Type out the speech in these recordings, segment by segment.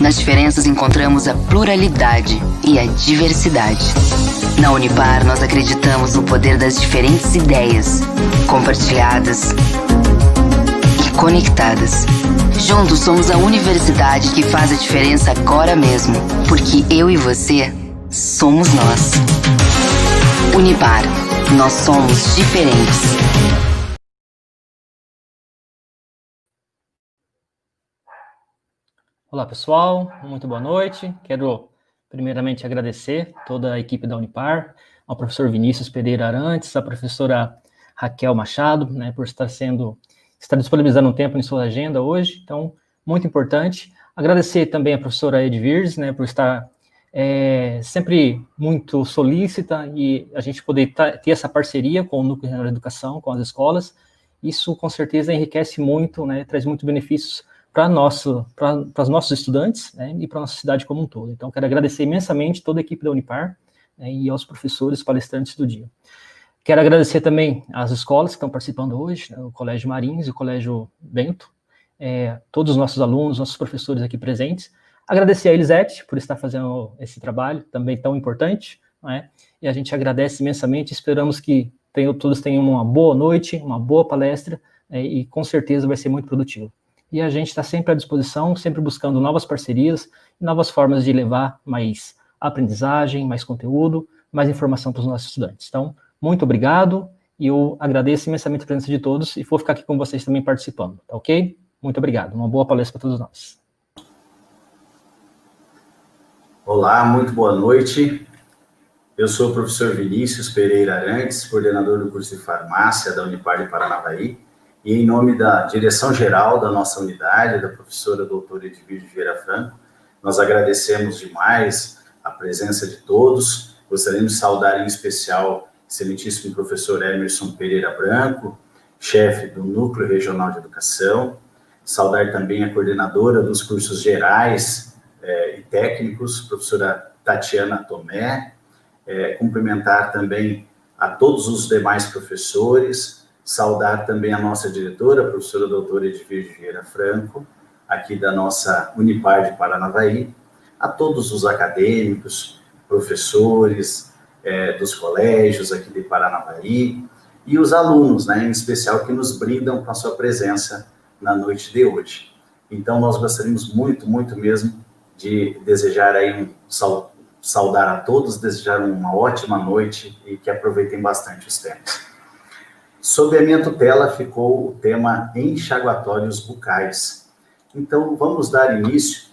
Nas diferenças encontramos a pluralidade e a diversidade. Na Unipar, nós acreditamos no poder das diferentes ideias, compartilhadas e conectadas. Juntos somos a universidade que faz a diferença agora mesmo, porque eu e você somos nós. Unipar, nós somos diferentes. Olá pessoal, muito boa noite. Quero primeiramente agradecer toda a equipe da Unipar, ao professor Vinícius Pereira Arantes, à professora Raquel Machado, por estar disponibilizando um tempo em sua agenda hoje, então, muito importante. Agradecer também à professora Edvirs, por estar sempre muito solícita e a gente poder ter essa parceria com o Núcleo Regional de Educação, com as escolas. Isso, com certeza, enriquece muito, traz muitos benefícios para os nossos estudantes, e para a nossa cidade como um todo. Então, quero agradecer imensamente toda a equipe da Unipar, e aos professores palestrantes do dia. Quero agradecer também às escolas que estão participando hoje, o Colégio Marins e o Colégio Bento, todos os nossos alunos, nossos professores aqui presentes. Agradecer a Elisete por estar fazendo esse trabalho também tão importante, e a gente agradece imensamente, esperamos que todos tenham uma boa noite, uma boa palestra, e com certeza vai ser muito produtivo. E a gente está sempre à disposição, sempre buscando novas parcerias, novas formas de levar mais aprendizagem, mais conteúdo, mais informação para os nossos estudantes. Então, muito obrigado, e eu agradeço imensamente a presença de todos, e vou ficar aqui com vocês também participando, tá ok? Muito obrigado, uma boa palestra para todos nós. Olá, muito boa noite. Eu sou o professor Vinícius Pereira Arantes, coordenador do curso de farmácia da Unipar de Paranavaí, e em nome da direção-geral da nossa unidade, da professora doutora Edvirs Vieira Franco, nós agradecemos demais a presença de todos. Gostaríamos de saudar em especial o excelentíssimo professor Emerson Pereira Branco, chefe do Núcleo Regional de Educação, saudar também a coordenadora dos cursos gerais e técnicos, professora Tatiana Tomé, cumprimentar também a todos os demais professores, saudar também a nossa diretora, a professora doutora Edvirs Vieira Franco, aqui da nossa Unipar de Paranavaí, a todos os acadêmicos, professores dos colégios aqui de Paranavaí, e os alunos, em especial, que nos brindam com a sua presença na noite de hoje. Então, nós gostaríamos muito, muito mesmo de desejar aí saudar a todos, desejar uma ótima noite e que aproveitem bastante os temas. Sob a minha tutela ficou o tema enxaguatórios bucais. Então, vamos dar início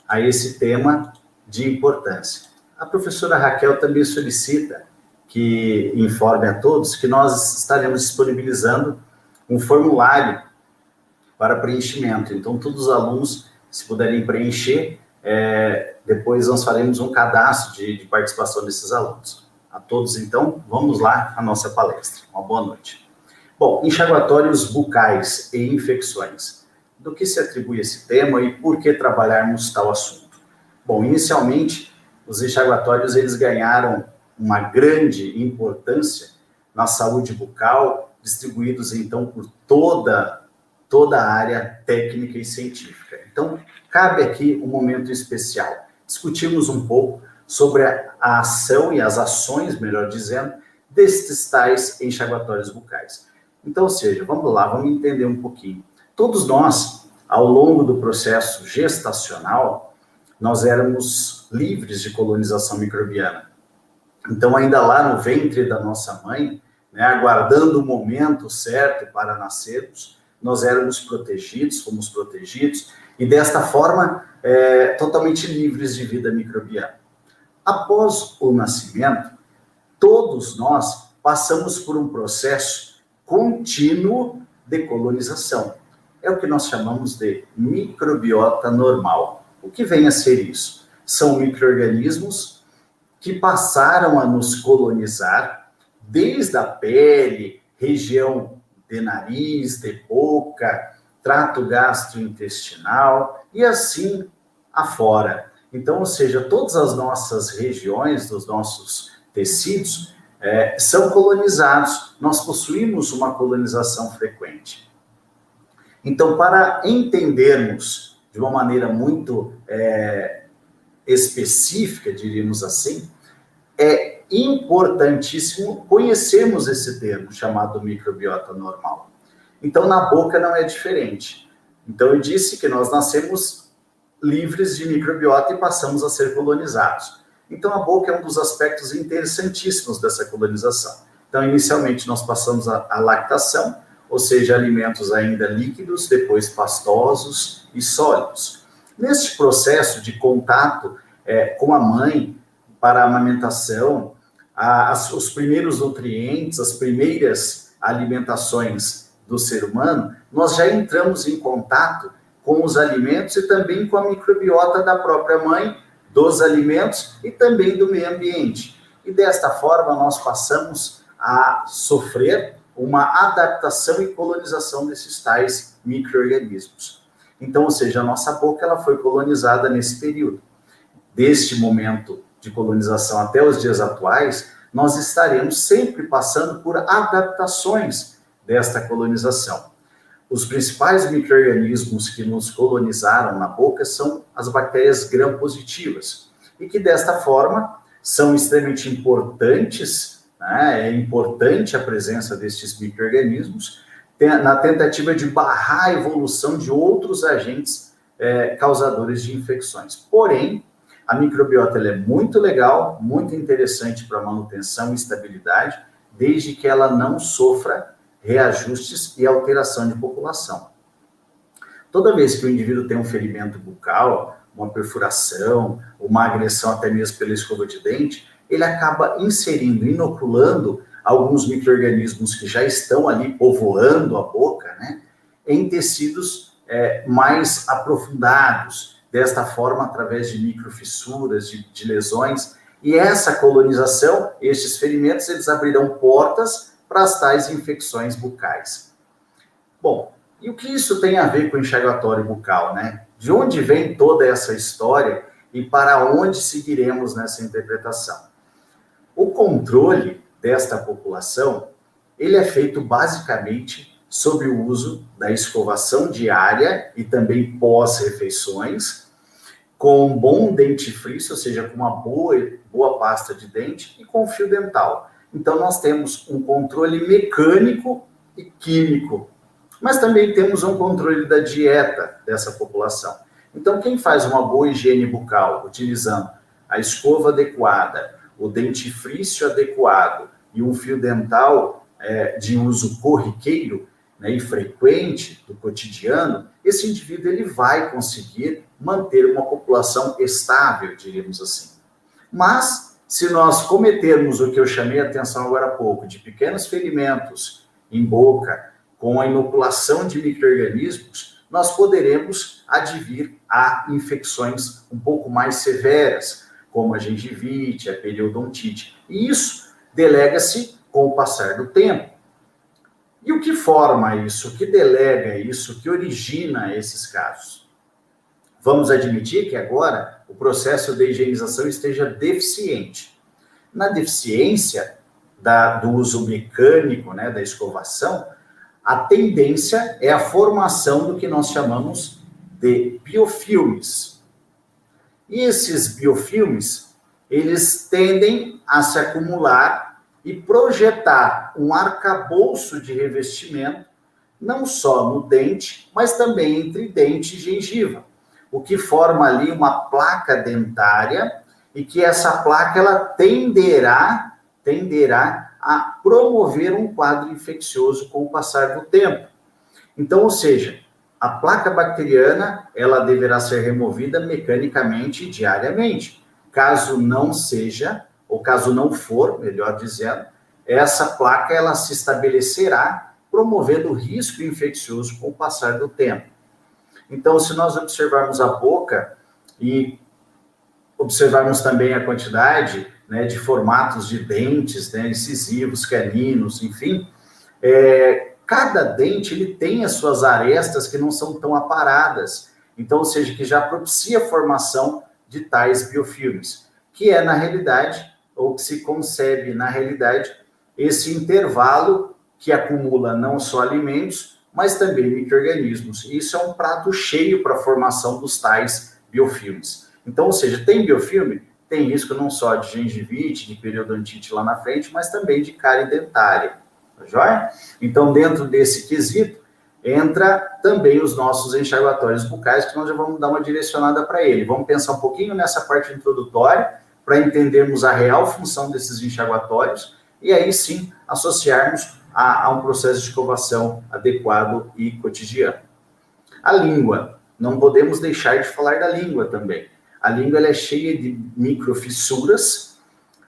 a esse tema de importância. A professora Raquel também solicita que informe a todos que nós estaremos disponibilizando um formulário para preenchimento. Então, todos os alunos, se puderem preencher, depois nós faremos um cadastro de participação desses alunos. A todos, então, vamos lá à nossa palestra. Uma boa noite. Bom, enxaguatórios bucais e infecções. Do que se atribui esse tema e por que trabalharmos tal assunto? Bom, inicialmente, os enxaguatórios eles ganharam uma grande importância na saúde bucal, distribuídos, então, por toda a área técnica e científica. Então, cabe aqui um momento especial. Discutimos um pouco sobre a ação e as ações, melhor dizendo, destes tais enxaguatórios bucais. Então, ou seja, vamos lá, vamos entender um pouquinho. Todos nós, ao longo do processo gestacional, nós éramos livres de colonização microbiana. Então, ainda lá no ventre da nossa mãe, aguardando o momento certo para nascermos, nós éramos protegidos, fomos protegidos, e desta forma, totalmente livres de vida microbiana. Após o nascimento, todos nós passamos por um processo contínuo de colonização. É o que nós chamamos de microbiota normal. O que vem a ser isso? São micro-organismos que passaram a nos colonizar desde a pele, região de nariz, de boca, trato gastrointestinal e assim afora. Então, ou seja, todas as nossas regiões, dos nossos tecidos, são colonizados. Nós possuímos uma colonização frequente. Então, para entendermos de uma maneira muito específica, diríamos assim, é importantíssimo conhecermos esse termo chamado microbiota normal. Então, na boca não é diferente. Então, eu disse que nós nascemos livres de microbiota e passamos a ser colonizados. Então, a boca é um dos aspectos interessantíssimos dessa colonização. Então, inicialmente, nós passamos a lactação, ou seja, alimentos ainda líquidos, depois pastosos e sólidos. Neste processo de contato com a mãe para a amamentação, os primeiros nutrientes, as primeiras alimentações do ser humano, nós já entramos em contato com os alimentos e também com a microbiota da própria mãe, dos alimentos e também do meio ambiente. E desta forma nós passamos a sofrer uma adaptação e colonização desses tais micro-organismos. Então, ou seja, a nossa boca ela foi colonizada nesse período. Deste momento de colonização até os dias atuais, nós estaremos sempre passando por adaptações desta colonização. Os principais micro-organismos que nos colonizaram na boca são as bactérias gram-positivas, e que desta forma são extremamente importantes, né? É importante a presença destes micro-organismos na tentativa de barrar a evolução de outros agentes causadores de infecções. Porém, a microbiota ela é muito legal, muito interessante para manutenção e estabilidade, desde que ela não sofra reajustes e alteração de população. Toda vez que o indivíduo tem um ferimento bucal, uma perfuração, uma agressão até mesmo pela escova de dente, ele acaba inserindo, inoculando alguns micro-organismos que já estão ali povoando a boca, né, em tecidos mais aprofundados, desta forma através de microfissuras, de lesões, e essa colonização, estes ferimentos, eles abrirão portas para as tais infecções bucais. Bom, e o que isso tem a ver com o enxaguatório bucal, né? De onde vem toda essa história e para onde seguiremos nessa interpretação? O controle desta população, ele é feito basicamente sob o uso da escovação diária e também pós-refeições, com um bom dentifrício, ou seja, com uma boa pasta de dente e com fio dental. Então, nós temos um controle mecânico e químico, mas também temos um controle da dieta dessa população. Então, quem faz uma boa higiene bucal, utilizando a escova adequada, o dentifrício adequado e um fio dental de uso corriqueiro, né, e frequente do cotidiano, esse indivíduo ele vai conseguir manter uma população estável, diríamos assim. Mas, se nós cometermos o que eu chamei a atenção agora há pouco, de pequenos ferimentos em boca, com a inoculação de micro-organismos, nós poderemos advir a infecções um pouco mais severas, como a gengivite, a periodontite. E isso delega-se com o passar do tempo. E o que forma isso? O que delega isso? O que origina esses casos? Vamos admitir que agora o processo de higienização esteja deficiente. Na deficiência do uso mecânico, né, da escovação, a tendência é a formação do que nós chamamos de biofilmes. E esses biofilmes, eles tendem a se acumular e projetar um arcabouço de revestimento, não só no dente, mas também entre dente e gengiva, o que forma ali uma placa dentária e que essa placa ela tenderá a promover um quadro infeccioso com o passar do tempo. Então, ou seja, a placa bacteriana ela deverá ser removida mecanicamente diariamente. Caso não seja, ou caso não for, melhor dizendo, essa placa ela se estabelecerá promovendo risco infeccioso com o passar do tempo. Então, se nós observarmos a boca e observarmos também a quantidade, né, de formatos de dentes, né, incisivos, caninos, enfim, cada dente ele tem as suas arestas que não são tão aparadas. Então, ou seja, que já propicia a formação de tais biofilmes, que é, na realidade, ou que se concebe, na realidade, esse intervalo que acumula não só alimentos, mas também micro-organismos. Isso é um prato cheio para a formação dos tais biofilmes. Então, ou seja, tem biofilme, tem risco não só de gengivite, de periodontite lá na frente, mas também de cárie dentária, tá joia? Então, dentro desse quesito, entra também os nossos enxaguatórios bucais, que nós já vamos dar uma direcionada para ele. Vamos pensar um pouquinho nessa parte introdutória, para entendermos a real função desses enxaguatórios, e aí sim associarmos a um processo de escovação adequado e cotidiano. A língua, não podemos deixar de falar da língua também. A língua ela é cheia de microfissuras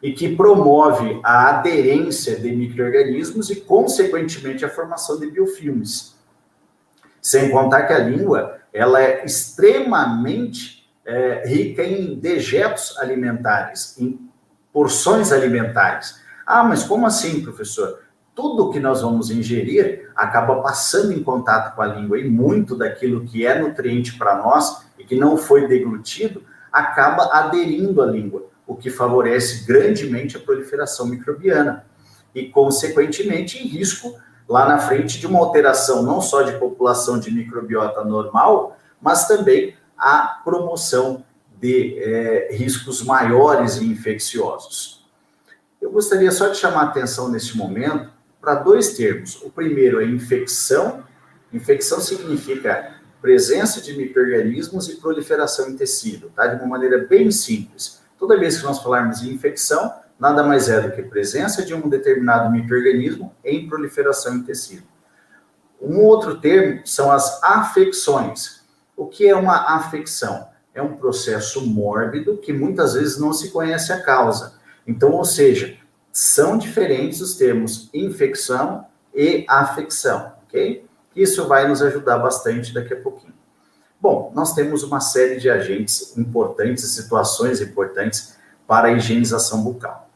e que promove a aderência de micro-organismos e, consequentemente, a formação de biofilmes. Sem contar que a língua ela é extremamente rica em dejetos alimentares, em porções alimentares. Ah, mas como assim, professor? Tudo que nós vamos ingerir acaba passando em contato com a língua e muito daquilo que é nutriente para nós e que não foi deglutido acaba aderindo à língua, o que favorece grandemente a proliferação microbiana e, consequentemente, em risco lá na frente de uma alteração não só de população de microbiota normal, mas também a promoção de riscos maiores e infecciosos. Eu gostaria só de chamar a atenção nesse momento para dois termos. O primeiro é infecção. Infecção significa presença de micro-organismos e proliferação em tecido, tá? De uma maneira bem simples. Toda vez que nós falarmos em infecção, nada mais é do que presença de um determinado micro-organismo em proliferação em tecido. Um outro termo são as afecções. O que é uma afecção? É um processo mórbido que muitas vezes não se conhece a causa. Então, ou seja, são diferentes os termos infecção e afecção, ok? Isso vai nos ajudar bastante daqui a pouquinho. Bom, nós temos uma série de agentes importantes, situações importantes para a higienização bucal.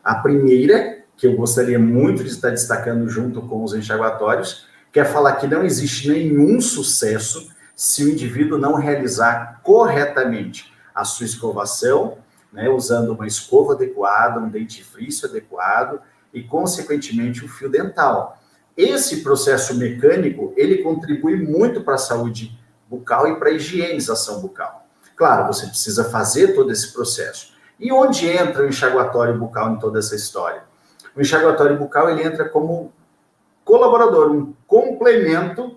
A primeira, que eu gostaria muito de estar destacando junto com os enxaguatórios, que é falar que não existe nenhum sucesso se o indivíduo não realizar corretamente a sua escovação, né, usando uma escova adequada, um dentifrício adequado e, consequentemente, o fio dental. Esse processo mecânico, ele contribui muito para a saúde bucal e para a higienização bucal. Claro, você precisa fazer todo esse processo. E onde entra o enxaguatório bucal em toda essa história? O enxaguatório bucal, ele entra como colaborador, um complemento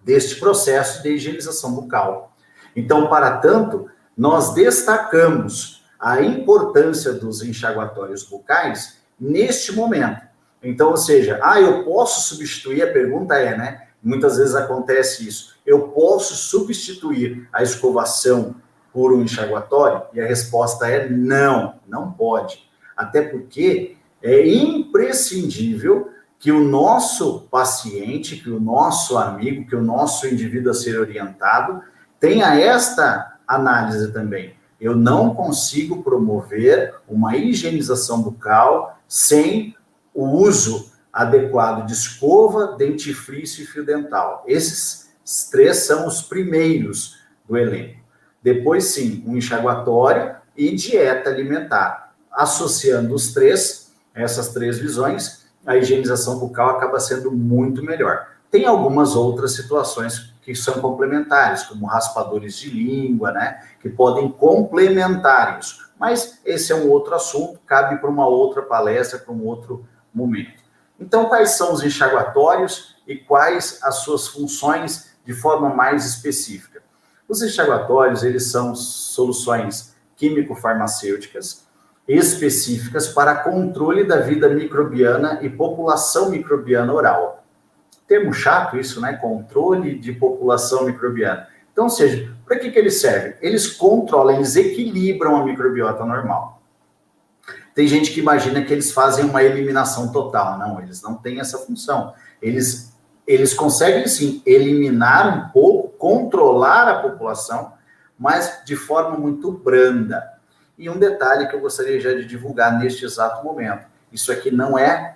deste processo de higienização bucal. Então, para tanto, nós destacamos a importância dos enxaguatórios bucais neste momento. Então, ou seja, eu posso substituir, a pergunta é, né? Muitas vezes acontece isso. Eu posso substituir a escovação por um enxaguatório? E a resposta é não, não pode. Até porque é imprescindível que o nosso paciente, que o nosso amigo, que o nosso indivíduo a ser orientado tenha esta análise também. Eu não consigo promover uma higienização bucal sem o uso adequado de escova, dentifrício e fio dental. Esses três são os primeiros do elenco. Depois, sim, um enxaguatório e dieta alimentar. Associando os três, essas três visões, a higienização bucal acaba sendo muito melhor. Tem algumas outras situações que são complementares, como raspadores de língua, né, que podem complementar isso. Mas esse é um outro assunto, cabe para uma outra palestra, para um outro momento. Então, quais são os enxaguatórios e quais as suas funções de forma mais específica? Os enxaguatórios, eles são soluções químico-farmacêuticas específicas para controle da vida microbiana e população microbiana oral. Termo chato isso, né? Controle de população microbiana. Então, ou seja, para que eles servem? Eles controlam, eles equilibram a microbiota normal. Tem gente que imagina que eles fazem uma eliminação total. Não, eles não têm essa função. Eles conseguem, sim, eliminar um pouco, controlar a população, mas de forma muito branda. E um detalhe que eu gostaria já de divulgar neste exato momento. Isso aqui não é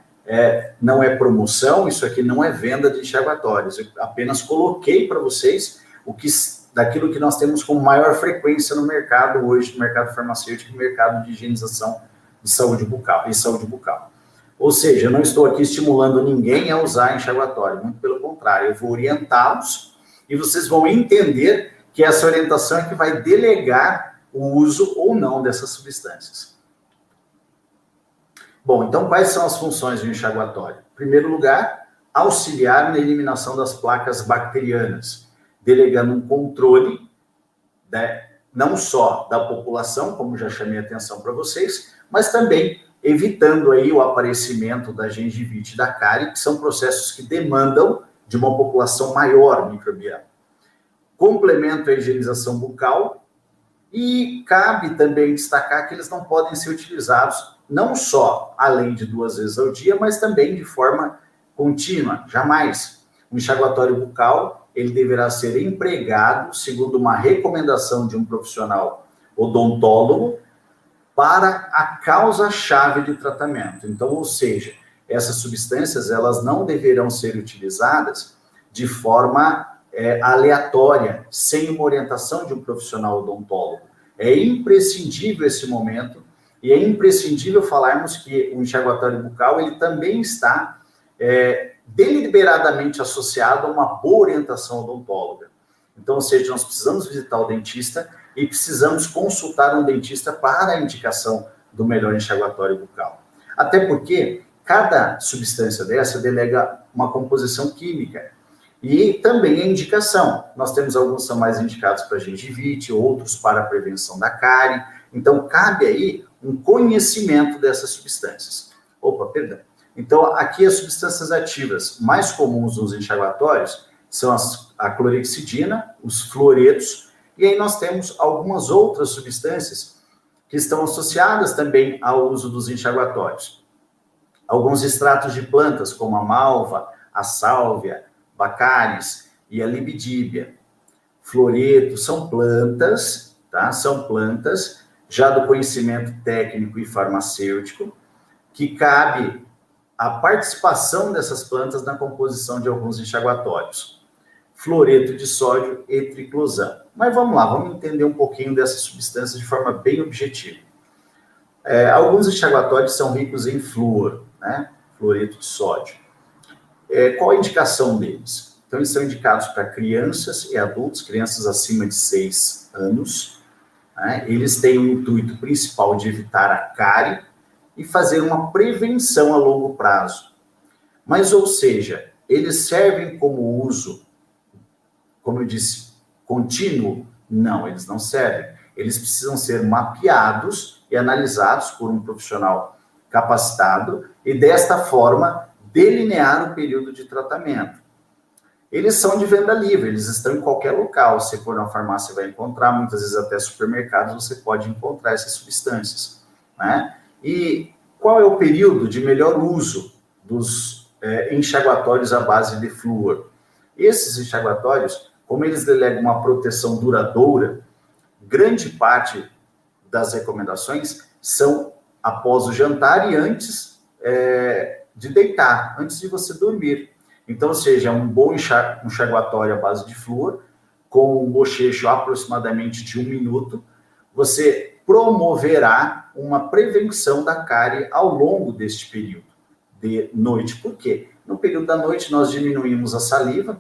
promoção, isso aqui não é venda de enxaguatórios. Eu apenas coloquei para vocês daquilo que nós temos com maior frequência no mercado hoje, no mercado farmacêutico e no mercado de higienização de saúde bucal. Ou seja, eu não estou aqui estimulando ninguém a usar enxaguatório, muito pelo contrário, eu vou orientá-los e vocês vão entender que essa orientação é que vai delegar o uso ou não dessas substâncias. Bom, então quais são as funções do enxaguatório? Em primeiro lugar, auxiliar na eliminação das placas bacterianas, delegando um controle, né, não só da população, como já chamei a atenção para vocês, mas também evitando aí o aparecimento da gengivite e da cárie, que são processos que demandam de uma população maior microbiana. Complemento a higienização bucal e cabe também destacar que eles não podem ser utilizados não só além de 2 vezes ao dia, mas também de forma contínua, jamais. O enxaguatório bucal, ele deverá ser empregado segundo uma recomendação de um profissional odontólogo para a causa-chave de tratamento. Então, ou seja, essas substâncias, elas não deverão ser utilizadas de forma aleatória, sem uma orientação de um profissional odontólogo. É imprescindível esse momento, e é imprescindível falarmos que o enxaguatório bucal, ele também está deliberadamente associado a uma boa orientação odontóloga. Então, ou seja, nós precisamos visitar o dentista e precisamos consultar um dentista para a indicação do melhor enxaguatório bucal. Até porque cada substância dessa delega uma composição química e também a indicação. Nós temos alguns que são mais indicados para gengivite, outros para a prevenção da cárie. Então, cabe aí um conhecimento dessas substâncias. Então, aqui as substâncias ativas mais comuns nos enxaguatórios são a clorexidina, os fluoretos, e aí nós temos algumas outras substâncias que estão associadas também ao uso dos enxaguatórios. Alguns extratos de plantas, como a malva, a sálvia, bacáris e a libidíbia. Fluoreto são plantas, tá? São plantas já do conhecimento técnico e farmacêutico, que cabe a participação dessas plantas na composição de alguns enxaguatórios. Fluoreto de sódio e triclosan. Mas vamos lá, vamos entender um pouquinho dessas substâncias de forma bem objetiva. Alguns enxaguatórios são ricos em flúor, né? Fluoreto de sódio. Qual a indicação deles? Então, eles são indicados para crianças e adultos, crianças acima de 6 anos. Né? Eles têm o intuito principal de evitar a cárie e fazer uma prevenção a longo prazo. Mas, ou seja, eles servem como uso, como eu disse, contínuo? Não, eles não servem. Eles precisam ser mapeados e analisados por um profissional capacitado e, desta forma, delinear o período de tratamento. Eles são de venda livre, eles estão em qualquer local. Se for na farmácia, vai encontrar, muitas vezes até supermercados, você pode encontrar essas substâncias. Né? E qual é o período de melhor uso dos enxaguatórios à base de flúor? Esses enxaguatórios, como eles delegam uma proteção duradoura, grande parte das recomendações são após o jantar e antes de deitar, antes de você dormir. Então, ou seja, um bom enxaguatório à base de flúor, com um bochecho aproximadamente de 1 minuto, você promoverá uma prevenção da cárie ao longo deste período de noite. Por quê? No período da noite, nós diminuímos a saliva,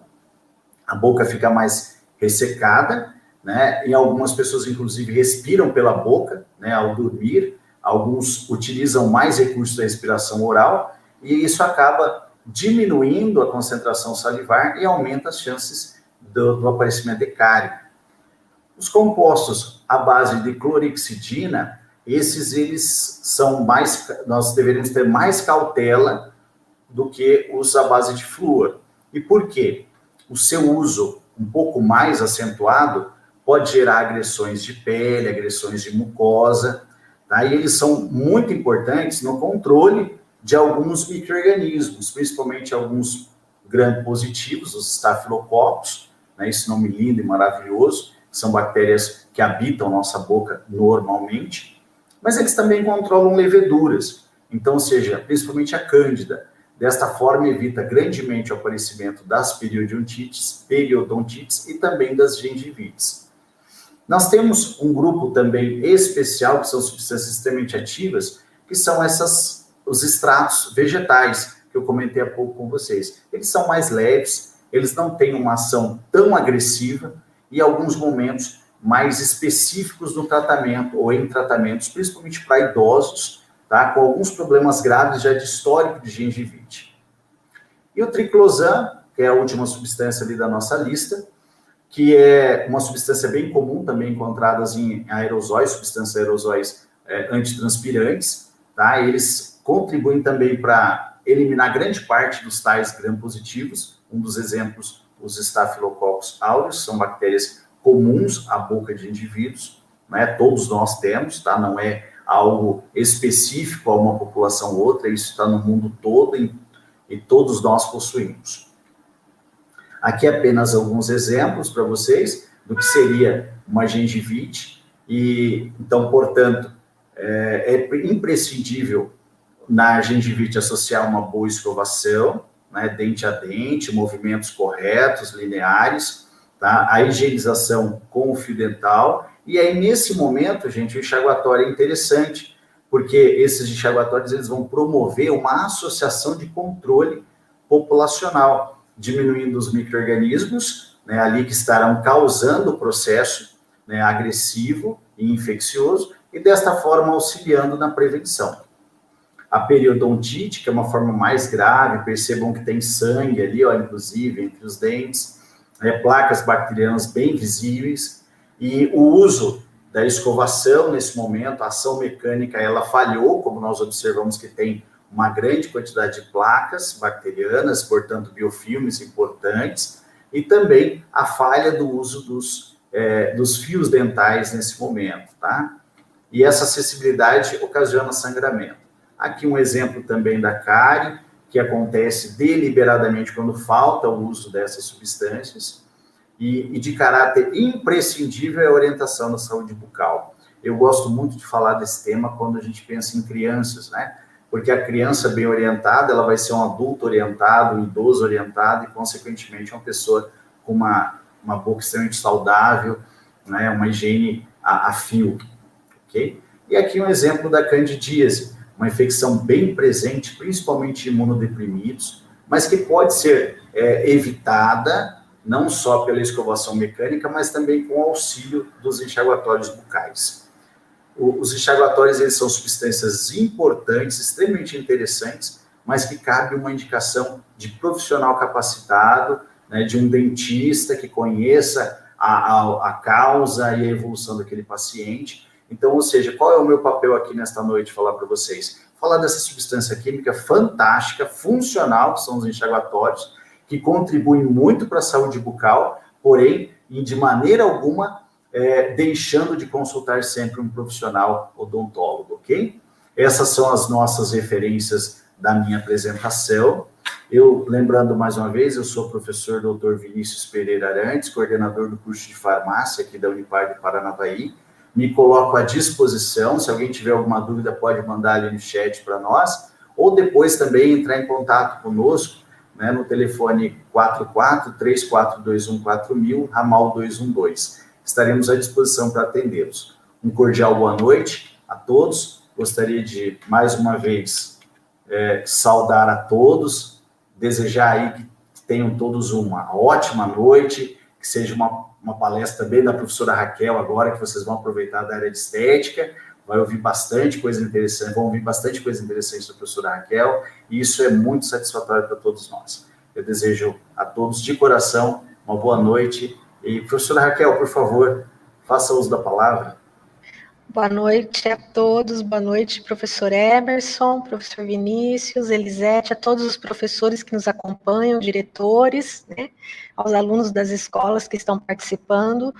a boca fica mais ressecada, né? E algumas pessoas, inclusive, respiram pela boca, né, ao dormir. Alguns utilizam mais recursos da respiração oral, e isso acaba diminuindo a concentração salivar e aumenta as chances do aparecimento de cárie. Os compostos à base de clorexidina, eles são mais, nós deveríamos ter mais cautela do que os à base de flúor. E por quê? O seu uso um pouco mais acentuado pode gerar agressões de pele, agressões de mucosa, tá? E eles são muito importantes no controle de alguns micro-organismos, principalmente alguns gram-positivos, os estafilococos, né? Esse nome lindo e maravilhoso, são bactérias que habitam nossa boca normalmente, mas eles também controlam leveduras, então, ou seja, principalmente a cândida. Desta forma, evita grandemente o aparecimento das periodontites e também das gengivites. Nós temos um grupo também especial, que são substâncias extremamente ativas, que são essas os extratos vegetais, que eu comentei há pouco com vocês. Eles são mais leves, eles não têm uma ação tão agressiva e, em alguns momentos, mais específicos no tratamento ou em tratamentos, principalmente para idosos, tá? Com alguns problemas graves já de histórico de gengivite. E o triclosan, que é a última substância ali da nossa lista, que é uma substância bem comum, também encontradas em aerosóis, substâncias aerosóis antitranspirantes, tá? Eles contribuem também para eliminar grande parte dos tais gram-positivos. Um dos exemplos, os Staphylococcus aureus, são bactérias comuns à boca de indivíduos, né? Todos nós temos, tá? Não é algo específico a uma população ou outra, isso está no mundo todo e todos nós possuímos. Aqui apenas alguns exemplos para vocês do que seria uma gengivite, e então, portanto, é imprescindível na gengivite associar uma boa escovação, né, dente a dente, movimentos corretos, lineares, tá? A higienização com o fio dental, e aí nesse momento, gente, o enxaguatório é interessante, porque esses enxaguatórios eles vão promover uma associação de controle populacional, diminuindo os micro-organismos, né, ali que estarão causando o processo, né, agressivo e infeccioso, e desta forma auxiliando na prevenção. A periodontite, que é uma forma mais grave, percebam que tem sangue ali, ó, inclusive, entre os dentes, placas bacterianas bem visíveis, e o uso da escovação nesse momento, a ação mecânica, ela falhou, como nós observamos que tem uma grande quantidade de placas bacterianas, portanto, biofilmes importantes, e também a falha do uso dos fios dentais nesse momento, tá? E essa acessibilidade ocasiona sangramento. Aqui um exemplo também da cárie, que acontece deliberadamente quando falta o uso dessas substâncias, e de caráter imprescindível é a orientação da saúde bucal. Eu gosto muito de falar desse tema quando a gente pensa em crianças, né? Porque a criança bem orientada, ela vai ser um adulto orientado, um idoso orientado e, consequentemente, uma pessoa com uma boca extremamente saudável, né? Uma higiene a fio, ok? E aqui um exemplo da candidíase, uma infecção bem presente, principalmente em imunodeprimidos, mas que pode ser evitada não só pela escovação mecânica, mas também com o auxílio dos enxaguatórios bucais. Os enxaguatórios, eles são substâncias importantes, extremamente interessantes, mas que cabe uma indicação de profissional capacitado, né, de um dentista que conheça a causa e a evolução daquele paciente. Então, ou seja, qual é o meu papel aqui nesta noite, falar para vocês? Falar dessa substância química fantástica, funcional, que são os enxaguatórios, que contribuem muito para a saúde bucal, porém, e de maneira alguma, deixando de consultar sempre um profissional odontólogo, ok? Essas são as nossas referências da minha apresentação. Eu, lembrando mais uma vez, eu sou o professor Dr. Vinícius Pereira Arantes, coordenador do curso de farmácia aqui da Unipar de Paranavaí. Me coloco à disposição, se alguém tiver alguma dúvida, pode mandar ali no chat para nós, ou depois também entrar em contato conosco, né, no telefone 44-3421-4000, ramal 212. Estaremos à disposição para atendê-los. Um cordial boa noite a todos. Gostaria de, mais uma vez, saudar a todos, desejar aí que tenham todos uma ótima noite, que seja uma palestra bem da professora Raquel agora, que vocês vão aproveitar da área de estética, vão ouvir bastante coisa interessante da professora Raquel, e isso é muito satisfatório para todos nós. Eu desejo a todos, de coração, uma boa noite, e professora Raquel, por favor, faça uso da palavra. Boa noite a todos, boa noite, professor Emerson, professor Vinícius, Elisete, a todos os professores que nos acompanham, diretores, né, aos alunos das escolas que estão participando.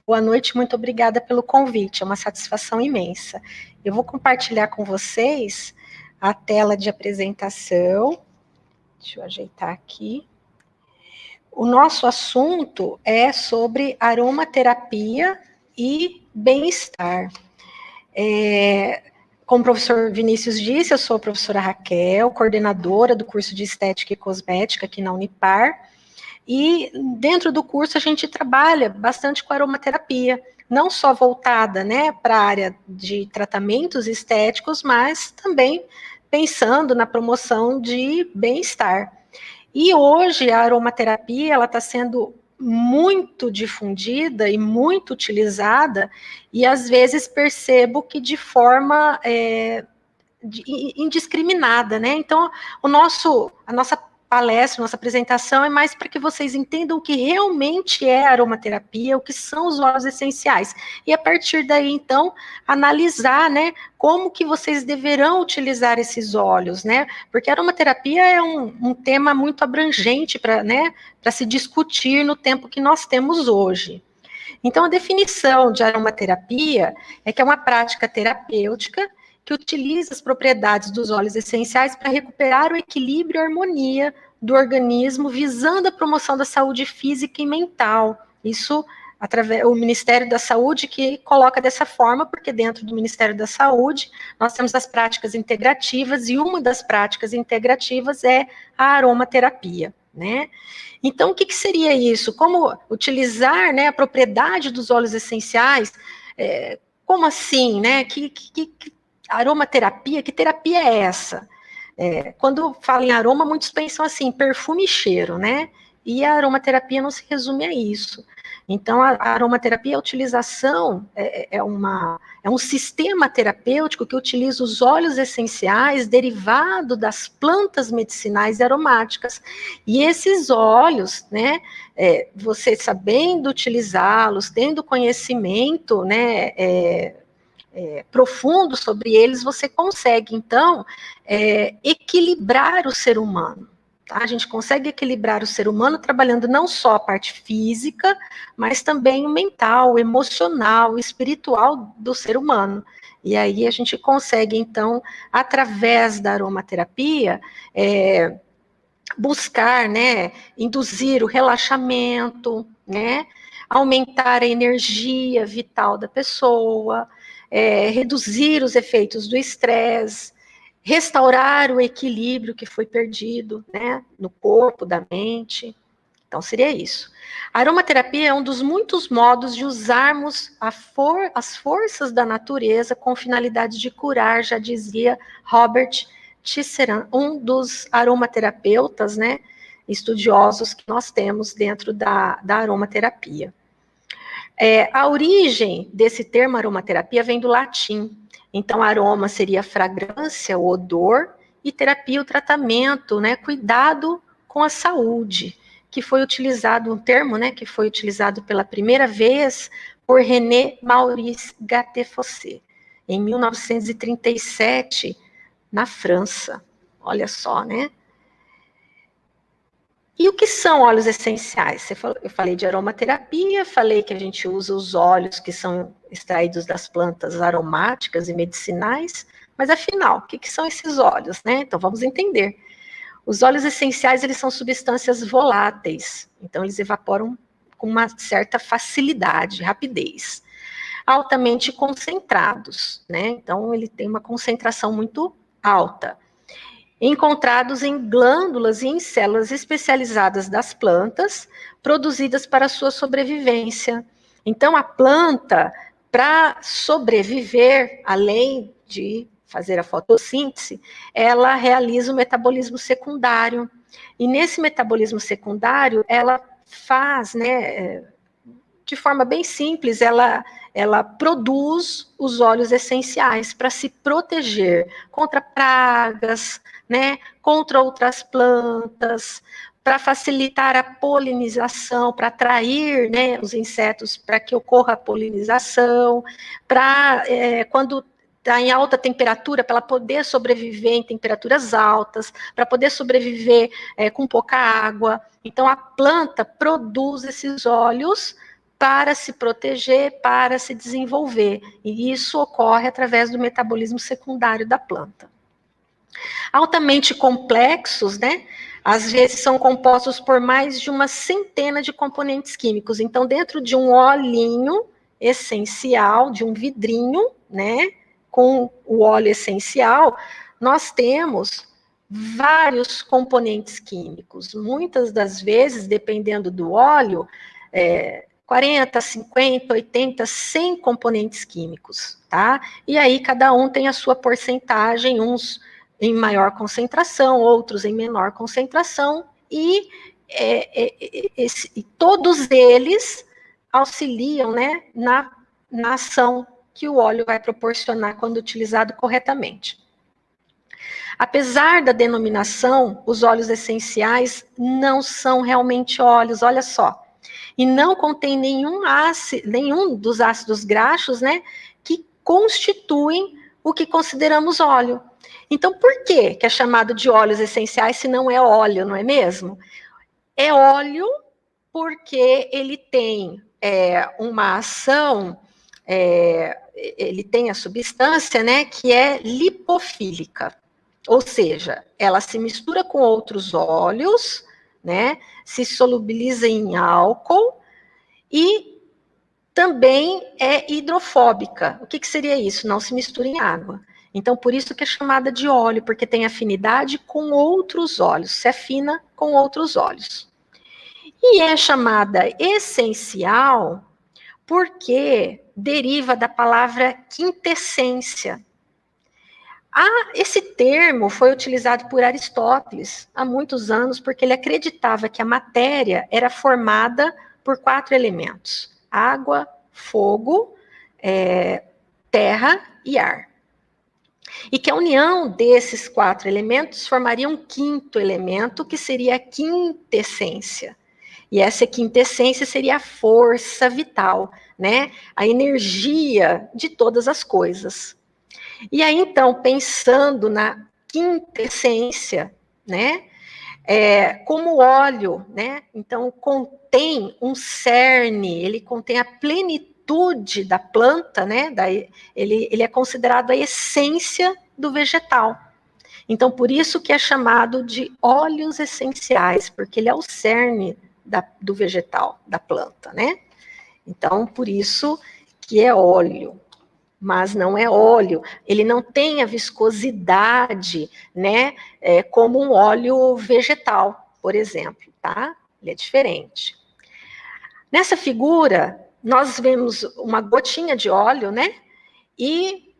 Boa noite, muito obrigada pelo convite, é uma satisfação imensa. Eu vou compartilhar com vocês a tela de apresentação. Deixa eu ajeitar aqui. O nosso assunto é sobre aromaterapia e bem-estar. Como o professor Vinícius disse, eu sou a professora Raquel, coordenadora do curso de Estética e Cosmética aqui na Unipar, e dentro do curso a gente trabalha bastante com aromaterapia, não só voltada, né, para a área de tratamentos estéticos, mas também pensando na promoção de bem-estar. E hoje a aromaterapia ela está sendo muito difundida e muito utilizada, e às vezes percebo que de forma indiscriminada, né? Então, a nossa palestra, nossa apresentação é mais para que vocês entendam o que realmente é a aromaterapia, o que são os óleos essenciais. E a partir daí, então, analisar, né, como que vocês deverão utilizar esses óleos, né? Porque a aromaterapia é um tema muito abrangente para, né, para se discutir no tempo que nós temos hoje. Então, a definição de aromaterapia é que é uma prática terapêutica que utiliza as propriedades dos óleos essenciais para recuperar o equilíbrio e a harmonia do organismo, visando a promoção da saúde física e mental. Isso através do Ministério da Saúde que coloca dessa forma, porque dentro do Ministério da Saúde nós temos as práticas integrativas, e uma das práticas integrativas é a aromaterapia, né? Então, o que seria isso? Como utilizar, né, a propriedade dos óleos essenciais? Como assim, né? Aromaterapia, que terapia é essa? Quando fala em aroma, muitos pensam assim, perfume e cheiro, né? E a aromaterapia não se resume a isso. Então, a aromaterapia, a utilização é um sistema terapêutico que utiliza os óleos essenciais derivados das plantas medicinais e aromáticas. E esses óleos, né, você sabendo utilizá-los, tendo conhecimento, né, profundo sobre eles, você consegue, então, equilibrar o ser humano. Tá? A gente consegue equilibrar o ser humano trabalhando não só a parte física, mas também o mental, o emocional, o espiritual do ser humano. E aí a gente consegue, então, através da aromaterapia, buscar, né, induzir o relaxamento, né, aumentar a energia vital da pessoa, reduzir os efeitos do estresse, restaurar o equilíbrio que foi perdido, né, no corpo, da mente. Então, seria isso. A aromaterapia é um dos muitos modos de usarmos as forças da natureza com finalidade de curar, já dizia Robert Tisserand, um dos aromaterapeutas, né, estudiosos que nós temos dentro da aromaterapia. A origem desse termo aromaterapia vem do latim. Então, aroma seria fragrância, o odor, e terapia, o tratamento, né, cuidado com a saúde, que foi utilizado, um termo, né, que foi utilizado pela primeira vez por René Maurice Gattefossé, em 1937, na França. Olha só, né? E o que são óleos essenciais? Eu falei de aromaterapia, falei que a gente usa os óleos que são extraídos das plantas aromáticas e medicinais, mas afinal, o que são esses óleos, né? Então vamos entender. Os óleos essenciais, eles são substâncias voláteis, então eles evaporam com uma certa facilidade, rapidez. Altamente concentrados, né? Então ele tem uma concentração muito alta. Encontrados em glândulas e em células especializadas das plantas, produzidas para sua sobrevivência. Então, a planta, para sobreviver, além de fazer a fotossíntese, ela realiza o metabolismo secundário. E nesse metabolismo secundário, ela faz, né, de forma bem simples, ela produz os óleos essenciais para se proteger contra pragas, né, contra outras plantas, para facilitar a polinização, para atrair, né, os insetos para que ocorra a polinização, para quando está em alta temperatura, para ela poder sobreviver em temperaturas altas, para poder sobreviver com pouca água. Então, a planta produz esses óleos para se proteger, para se desenvolver. E isso ocorre através do metabolismo secundário da planta. Altamente complexos, né? Às vezes são compostos por mais de uma centena de componentes químicos. Então, dentro de um olhinho essencial, de um vidrinho, né? Com o óleo essencial, nós temos vários componentes químicos. Muitas das vezes, dependendo do óleo, 40, 50, 80, 100 componentes químicos, tá? E aí cada um tem a sua porcentagem, uns em maior concentração, outros em menor concentração, e todos eles auxiliam, né, na ação que o óleo vai proporcionar quando utilizado corretamente. Apesar da denominação, os óleos essenciais não são realmente óleos, olha só. E não contém nenhum dos ácidos graxos, né, que constituem o que consideramos óleo. Então, por que é chamado de óleos essenciais se não é óleo, não é mesmo? É óleo porque ele tem uma ação, ele tem a substância, né, que é lipofílica. Ou seja, ela se mistura com outros óleos, né, se solubiliza em álcool e também é hidrofóbica. O que seria isso? Não se mistura em água. Então, por isso que é chamada de óleo, porque tem afinidade com outros óleos, se afina com outros óleos. E é chamada essencial porque deriva da palavra quintessência. Esse termo foi utilizado por Aristóteles há muitos anos, porque ele acreditava que a matéria era formada por 4 elementos: água, fogo, terra e ar. E que a união desses 4 elementos formaria um 5º elemento, que seria a quintessência. E essa quintessência seria a força vital, né? A energia de todas as coisas. E aí, então, pensando na quintessência, né, como óleo, né, então contém um cerne, ele contém a plenitude da planta, né, ele é considerado a essência do vegetal. Então, por isso que é chamado de óleos essenciais, porque ele é o cerne do vegetal, da planta, né. Então, por isso que é óleo. Mas não é óleo, ele não tem a viscosidade, né, como um óleo vegetal, por exemplo, tá? Ele é diferente. Nessa figura, nós vemos uma gotinha de óleo, né, e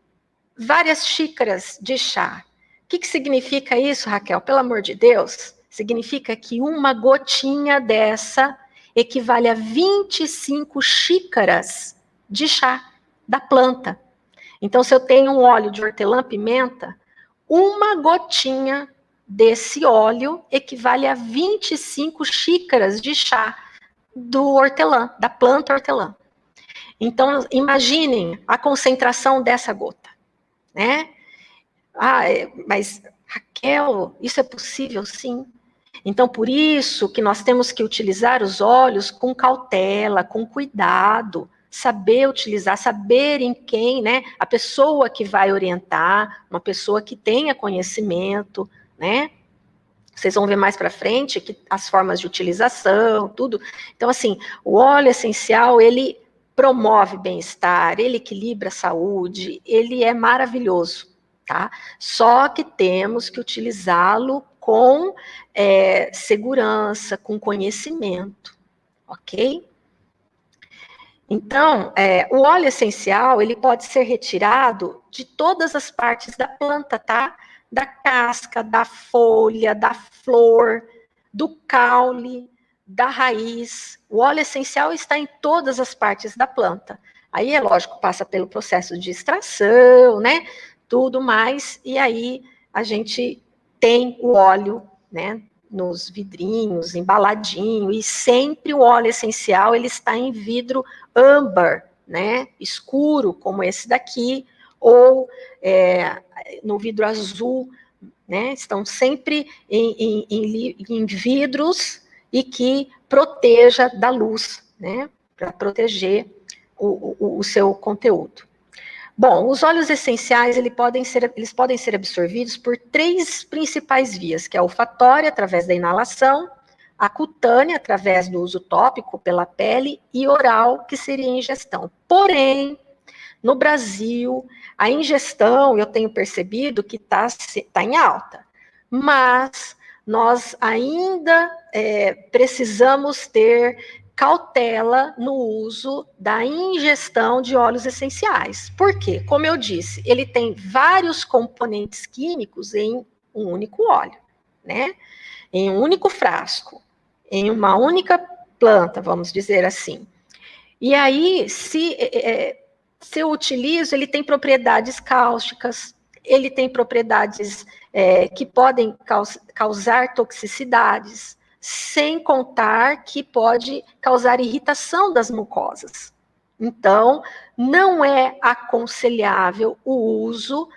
várias xícaras de chá. O que significa isso, Raquel? Pelo amor de Deus, significa que uma gotinha dessa equivale a 25 xícaras de chá da planta. Então, se eu tenho um óleo de hortelã-pimenta, uma gotinha desse óleo equivale a 25 xícaras de chá do hortelã, da planta hortelã. Então, imaginem a concentração dessa gota, né? Mas, Raquel, isso é possível? Sim. Então, por isso que nós temos que utilizar os óleos com cautela, com cuidado, saber utilizar, saber em quem, né, a pessoa que vai orientar, uma pessoa que tenha conhecimento, né, vocês vão ver mais para frente que as formas de utilização, tudo. Então, assim, o óleo essencial, ele promove bem-estar, ele equilibra a saúde, ele é maravilhoso, tá? Só que temos que utilizá-lo com segurança, com conhecimento, ok? Então, o óleo essencial, ele pode ser retirado de todas as partes da planta, tá? Da casca, da folha, da flor, do caule, da raiz. O óleo essencial está em todas as partes da planta. Aí, é lógico, passa pelo processo de extração, né? Tudo mais, e aí a gente tem o óleo, né? Nos vidrinhos, embaladinho, e sempre o óleo essencial, ele está em vidro âmbar, né, escuro, como esse daqui, ou no vidro azul, né, estão sempre em vidros e que proteja da luz, né, para proteger o seu conteúdo. Bom, os óleos essenciais, eles podem ser absorvidos por 3 principais vias, que é a olfatória, através da inalação, a cutânea, através do uso tópico pela pele, e oral, que seria a ingestão. Porém, no Brasil, a ingestão, eu tenho percebido que tá em alta, mas nós ainda precisamos ter cautela no uso da ingestão de óleos essenciais. Por quê? Como eu disse, ele tem vários componentes químicos em um único óleo, né? Em um único frasco, em uma única planta, vamos dizer assim. E aí, se eu utilizo, ele tem propriedades cáusticas, ele tem propriedades que podem causar toxicidades, sem contar que pode causar irritação das mucosas. Então, não é aconselhável o uso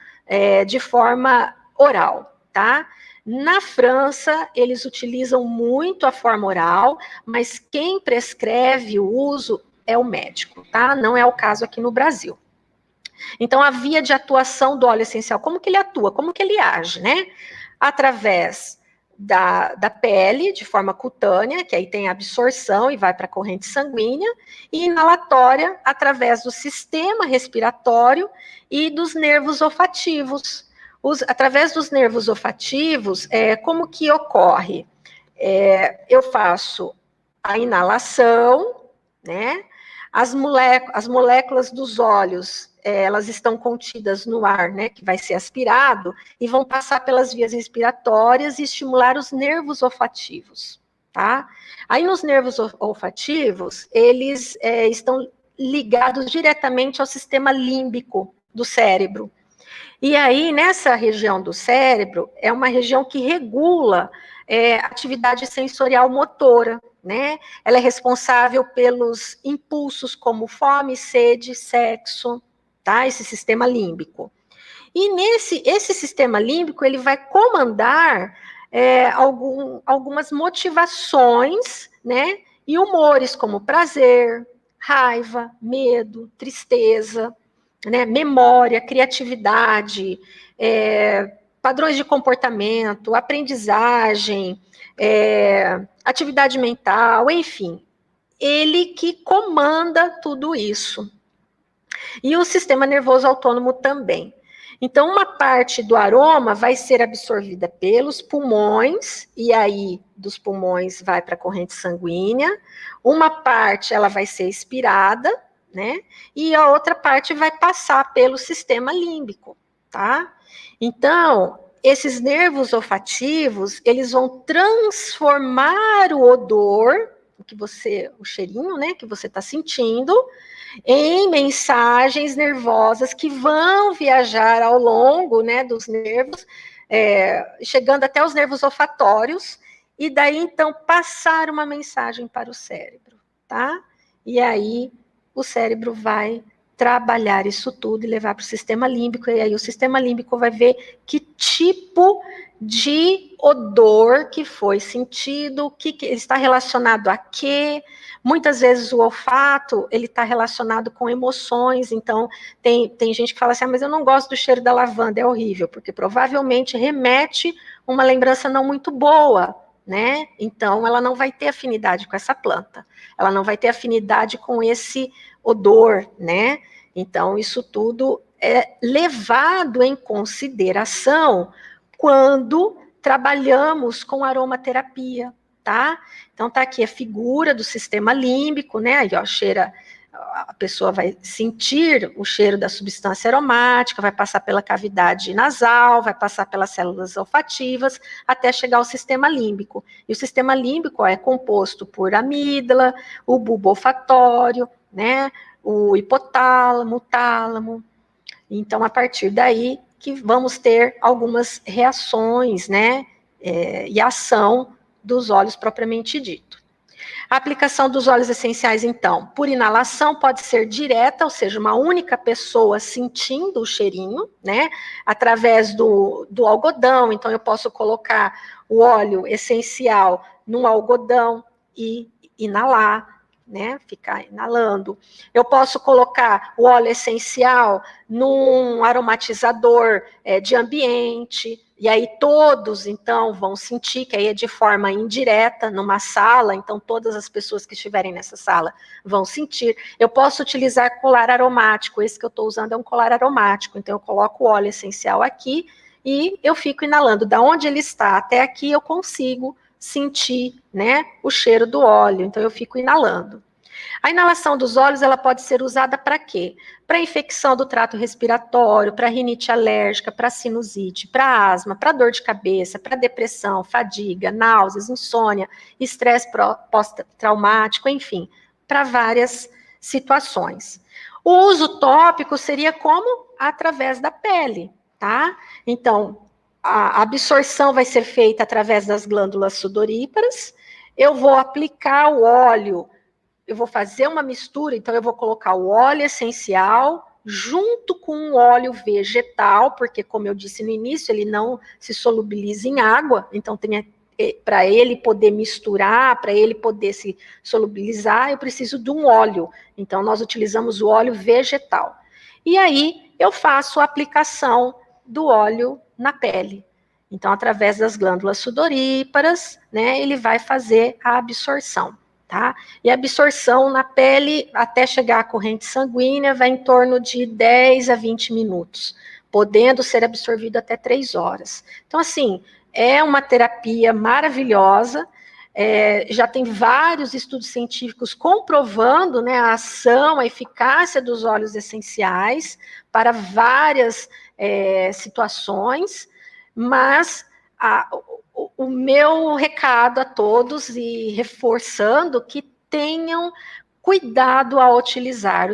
de forma oral, tá? Na França, eles utilizam muito a forma oral, mas quem prescreve o uso é o médico, tá? Não é o caso aqui no Brasil. Então, a via de atuação do óleo essencial, como que ele atua, como que ele age, né? Através da pele, de forma cutânea, que aí tem absorção e vai para a corrente sanguínea, e inalatória, através do sistema respiratório e dos nervos olfativos. Através dos nervos olfativos, como que ocorre? Eu faço a inalação, né? As moléculas dos óleos, elas estão contidas no ar, né, que vai ser aspirado, e vão passar pelas vias respiratórias e estimular os nervos olfativos, tá? Aí, nos nervos olfativos, eles estão ligados diretamente ao sistema límbico do cérebro. E aí, nessa região do cérebro, é uma região que regula atividade sensorial motora, né? Ela é responsável pelos impulsos como fome, sede, sexo, tá? Esse sistema límbico. E esse sistema límbico, ele vai comandar algumas motivações, né? E humores como prazer, raiva, medo, tristeza, né? Memória, criatividade, padrões de comportamento, aprendizagem, atividade mental, enfim. Ele que comanda tudo isso. E o sistema nervoso autônomo também. Então, uma parte do aroma vai ser absorvida pelos pulmões, e aí dos pulmões vai para a corrente sanguínea. Uma parte ela vai ser expirada, né? E a outra parte vai passar pelo sistema límbico, tá? Então, esses nervos olfativos, eles vão transformar o odor, o cheirinho, né, que você está sentindo, em mensagens nervosas que vão viajar ao longo, né, dos nervos, chegando até os nervos olfatórios, e daí, então, passar uma mensagem para o cérebro, tá? E aí, o cérebro vai trabalhar isso tudo e levar para o sistema límbico, e aí o sistema límbico vai ver que tipo de odor que foi sentido, que está relacionado a quê. Muitas vezes o olfato, ele está relacionado com emoções, então tem gente que fala assim, mas eu não gosto do cheiro da lavanda, é horrível, porque provavelmente remete uma lembrança não muito boa, né? Então ela não vai ter afinidade com essa planta, ela não vai ter afinidade com esse odor, né? Então, isso tudo é levado em consideração quando trabalhamos com aromaterapia, tá? Então, tá aqui a figura do sistema límbico, né? Aí, ó, cheira, a pessoa vai sentir o cheiro da substância aromática, vai passar pela cavidade nasal, vai passar pelas células olfativas, até chegar ao sistema límbico. E o sistema límbico é composto por amígdala, o bulbo olfatório, né? O hipotálamo, o tálamo. Então, a partir daí que vamos ter algumas reações, né, e ação dos óleos propriamente dito. A aplicação dos óleos essenciais, então, por inalação pode ser direta, ou seja, uma única pessoa sentindo o cheirinho, né, através do algodão. Então, eu posso colocar o óleo essencial num algodão e inalar, né, ficar inalando. Eu posso colocar o óleo essencial num aromatizador de ambiente, e aí todos, então, vão sentir, que aí é de forma indireta, numa sala, então todas as pessoas que estiverem nessa sala vão sentir. Eu posso utilizar colar aromático, esse que eu estou usando é um colar aromático, então eu coloco o óleo essencial aqui, e eu fico inalando. Da onde ele está até aqui, eu consigo sentir, né, o cheiro do óleo. Então, eu fico inalando. A inalação dos óleos, ela pode ser usada para quê? Para infecção do trato respiratório, para rinite alérgica, para sinusite, para asma, para dor de cabeça, para depressão, fadiga, náuseas, insônia, estresse pós-traumático, enfim, para várias situações. O uso tópico seria como? Através da pele, tá? Então, a absorção vai ser feita através das glândulas sudoríparas. Eu vou aplicar o óleo, eu vou fazer uma mistura, então eu vou colocar o óleo essencial junto com o óleo vegetal, porque, como eu disse no início, ele não se solubiliza em água, então para ele poder misturar, para ele poder se solubilizar, eu preciso de um óleo. Então, nós utilizamos o óleo vegetal. E aí, eu faço a aplicação do óleo na pele. Então, através das glândulas sudoríparas, né, ele vai fazer a absorção, tá? E a absorção na pele, até chegar à corrente sanguínea, vai em torno de 10 a 20 minutos, podendo ser absorvido até 3 horas. Então, assim, é uma terapia maravilhosa, já tem vários estudos científicos comprovando, né, a ação, a eficácia dos óleos essenciais para várias situações, mas o meu recado a todos, e reforçando, que tenham cuidado ao utilizar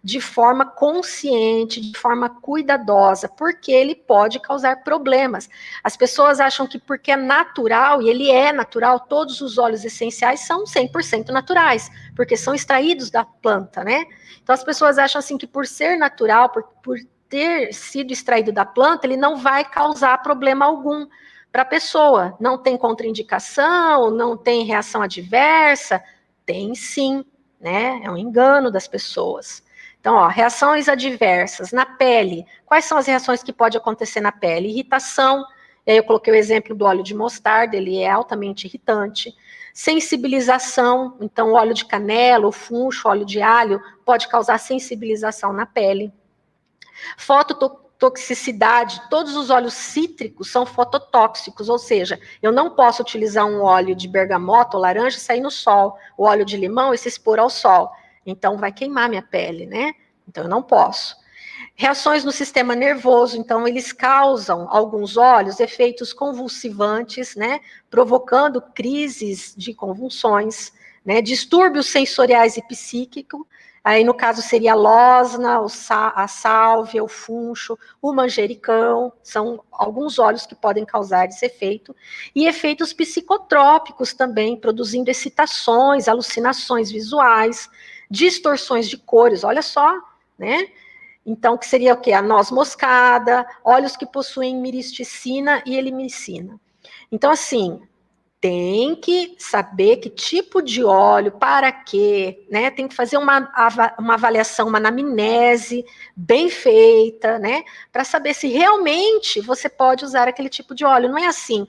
de forma consciente, de forma cuidadosa, porque ele pode causar problemas. As pessoas acham que porque é natural, e ele é natural, todos os óleos essenciais são 100% naturais, porque são extraídos da planta, né? Então as pessoas acham assim que por ser natural, por ter sido extraído da planta, ele não vai causar problema algum para a pessoa. Não tem contraindicação, não tem reação adversa? Tem sim, né? É um engano das pessoas. Então, ó, reações adversas na pele. Quais são as reações que podem acontecer na pele? Irritação, e aí eu coloquei o exemplo do óleo de mostarda, ele é altamente irritante. Sensibilização, então o óleo de canela, o funcho, o óleo de alho, pode causar sensibilização na pele. Fototoxicidade, todos os óleos cítricos são fototóxicos, ou seja, eu não posso utilizar um óleo de bergamota ou laranja e sair no sol, o óleo de limão e se expor ao sol. Então, vai queimar minha pele, né? Então, eu não posso. Reações no sistema nervoso, então, eles causam, alguns óleos, efeitos convulsivantes, né? Provocando crises de convulsões, né? Distúrbios sensoriais e psíquicos. Aí, no caso, seria a losna, a sálvia, o funcho, o manjericão, são alguns óleos que podem causar esse efeito. E efeitos psicotrópicos também, produzindo excitações, alucinações visuais, distorções de cores, olha só, né? Então, que seria o quê? A noz moscada, óleos que possuem miristicina e elimicina. Então, assim, tem que saber que tipo de óleo, para quê, né? Tem que fazer uma avaliação, uma anamnese bem feita, né? Para saber se realmente você pode usar aquele tipo de óleo. Não é assim,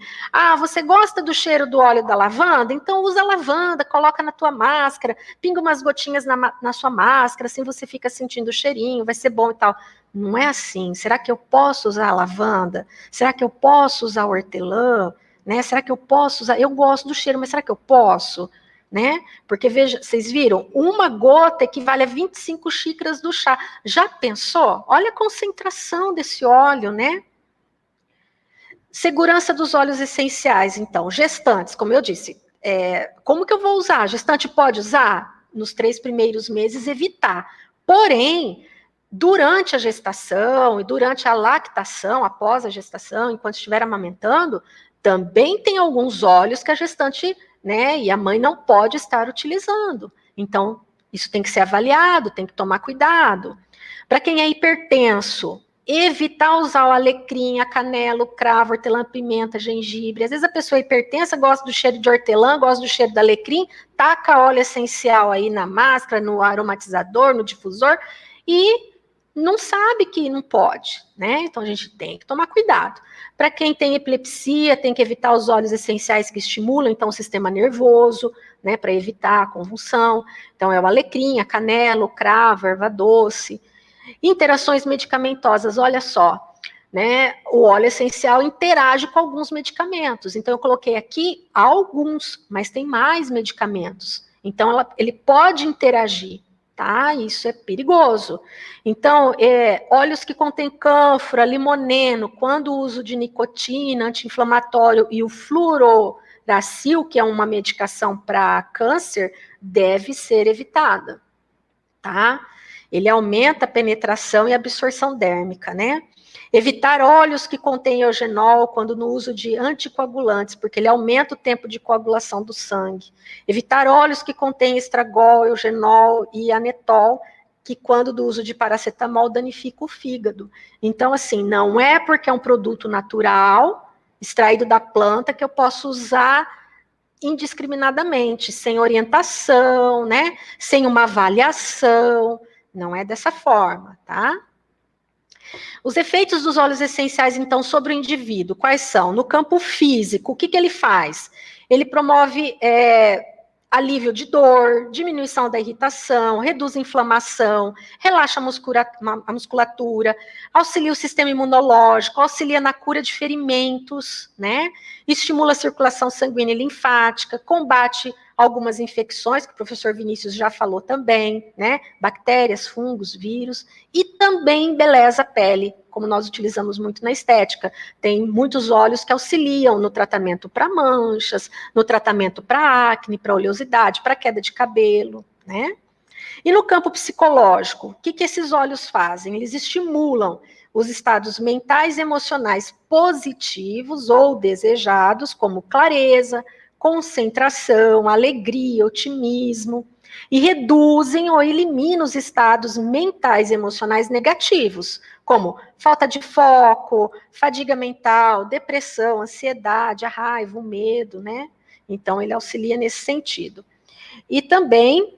você gosta do cheiro do óleo da lavanda? Então usa a lavanda, coloca na tua máscara, pinga umas gotinhas na sua máscara, assim você fica sentindo o cheirinho, vai ser bom e tal. Não é assim. Será que eu posso usar a lavanda? Será que eu posso usar o hortelã? Né? Será que eu posso usar? Eu gosto do cheiro, mas será que eu posso? Né? Porque, veja, vocês viram? Uma gota equivale a 25 xícaras do chá. Já pensou? Olha a concentração desse óleo, né? Segurança dos óleos essenciais, então. Gestantes, como eu disse. Como que eu vou usar? Gestante pode usar? Nos 3 primeiros meses, evitar. Porém, durante a gestação e durante a lactação, após a gestação, enquanto estiver amamentando, também tem alguns óleos que a gestante, né, e a mãe não pode estar utilizando. Então, isso tem que ser avaliado, tem que tomar cuidado. Para quem é hipertenso, evitar usar o alecrim, a canela, o cravo, hortelã, pimenta, gengibre. Às vezes a pessoa é hipertensa, gosta do cheiro de hortelã, gosta do cheiro do alecrim, taca óleo essencial aí na máscara, no aromatizador, no difusor, e não sabe que não pode, né? Então a gente tem que tomar cuidado. Para quem tem epilepsia, tem que evitar os óleos essenciais que estimulam, então, o sistema nervoso, né? Para evitar a convulsão. Então, é o alecrim, a canela, o cravo, a erva doce. Interações medicamentosas, olha só. né, o óleo essencial interage com alguns medicamentos. Então, eu coloquei aqui alguns, mas tem mais medicamentos. Então, ele pode interagir, tá? Isso é perigoso. Então, óleos que contêm cânfora, limoneno, quando o uso de nicotina, anti-inflamatório e o fluororacil, que é uma medicação para câncer, deve ser evitada, tá? Ele aumenta a penetração e absorção dérmica, né? Evitar óleos que contêm eugenol quando no uso de anticoagulantes, porque ele aumenta o tempo de coagulação do sangue. Evitar óleos que contêm estragol, eugenol e anetol, que quando do uso de paracetamol danifica o fígado. Então, assim, não é porque é um produto natural, extraído da planta, que eu posso usar indiscriminadamente, sem orientação, né? Sem uma avaliação. Não é dessa forma, tá? Os efeitos dos óleos essenciais, então, sobre o indivíduo, quais são? No campo físico, o que ele faz? Ele promove alívio de dor, diminuição da irritação, reduz a inflamação, relaxa a musculatura, auxilia o sistema imunológico, auxilia na cura de ferimentos, né? Estimula a circulação sanguínea e linfática, combate algumas infecções, que o professor Vinícius já falou também, né? Bactérias, fungos, vírus, e também embeleza a pele, como nós utilizamos muito na estética. Tem muitos óleos que auxiliam no tratamento para manchas, no tratamento para acne, para oleosidade, para queda de cabelo, né? E no campo psicológico, o que esses óleos fazem? Eles estimulam os estados mentais e emocionais positivos ou desejados, como clareza, concentração, alegria, otimismo, e reduzem ou eliminam os estados mentais e emocionais negativos, como falta de foco, fadiga mental, depressão, ansiedade, a raiva, o medo, né? Então, ele auxilia nesse sentido. E também,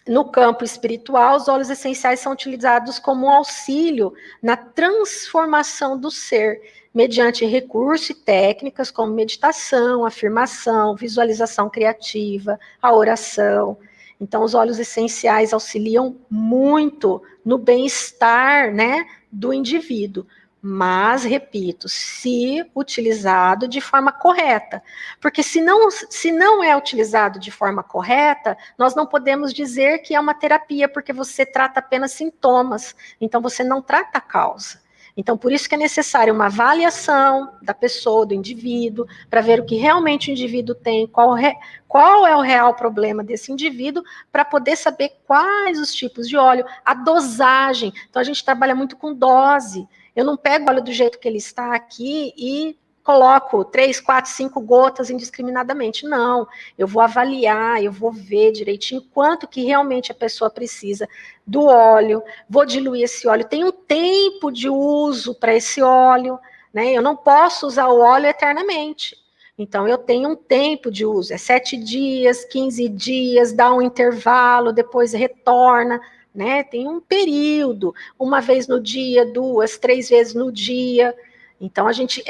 no campo espiritual, os óleos essenciais são utilizados como um auxílio na transformação do ser, mediante recursos e técnicas como meditação, afirmação, visualização criativa, a oração. Então, os óleos essenciais auxiliam muito no bem-estar, né, do indivíduo. Mas, repito, se utilizado de forma correta. Porque se não é utilizado de forma correta, nós não podemos dizer que é uma terapia, porque você trata apenas sintomas. Então, você não trata a causa. Então, por isso que é necessária uma avaliação da pessoa, do indivíduo, para ver o que realmente o indivíduo tem, qual é o real problema desse indivíduo, para poder saber quais os tipos de óleo, a dosagem. Então, a gente trabalha muito com dose. Eu não pego o óleo do jeito que ele está aqui e coloco 3, 4, 5 gotas indiscriminadamente. Não, eu vou avaliar, eu vou ver direitinho quanto que realmente a pessoa precisa do óleo, vou diluir esse óleo, tem um tempo de uso para esse óleo, né? Eu não posso usar o óleo eternamente. Então, eu tenho um tempo de uso, é 7 dias, 15 dias, dá um intervalo, depois retorna, né? Tem um período, uma vez no dia, 2, 3 vezes no dia. Então, a gente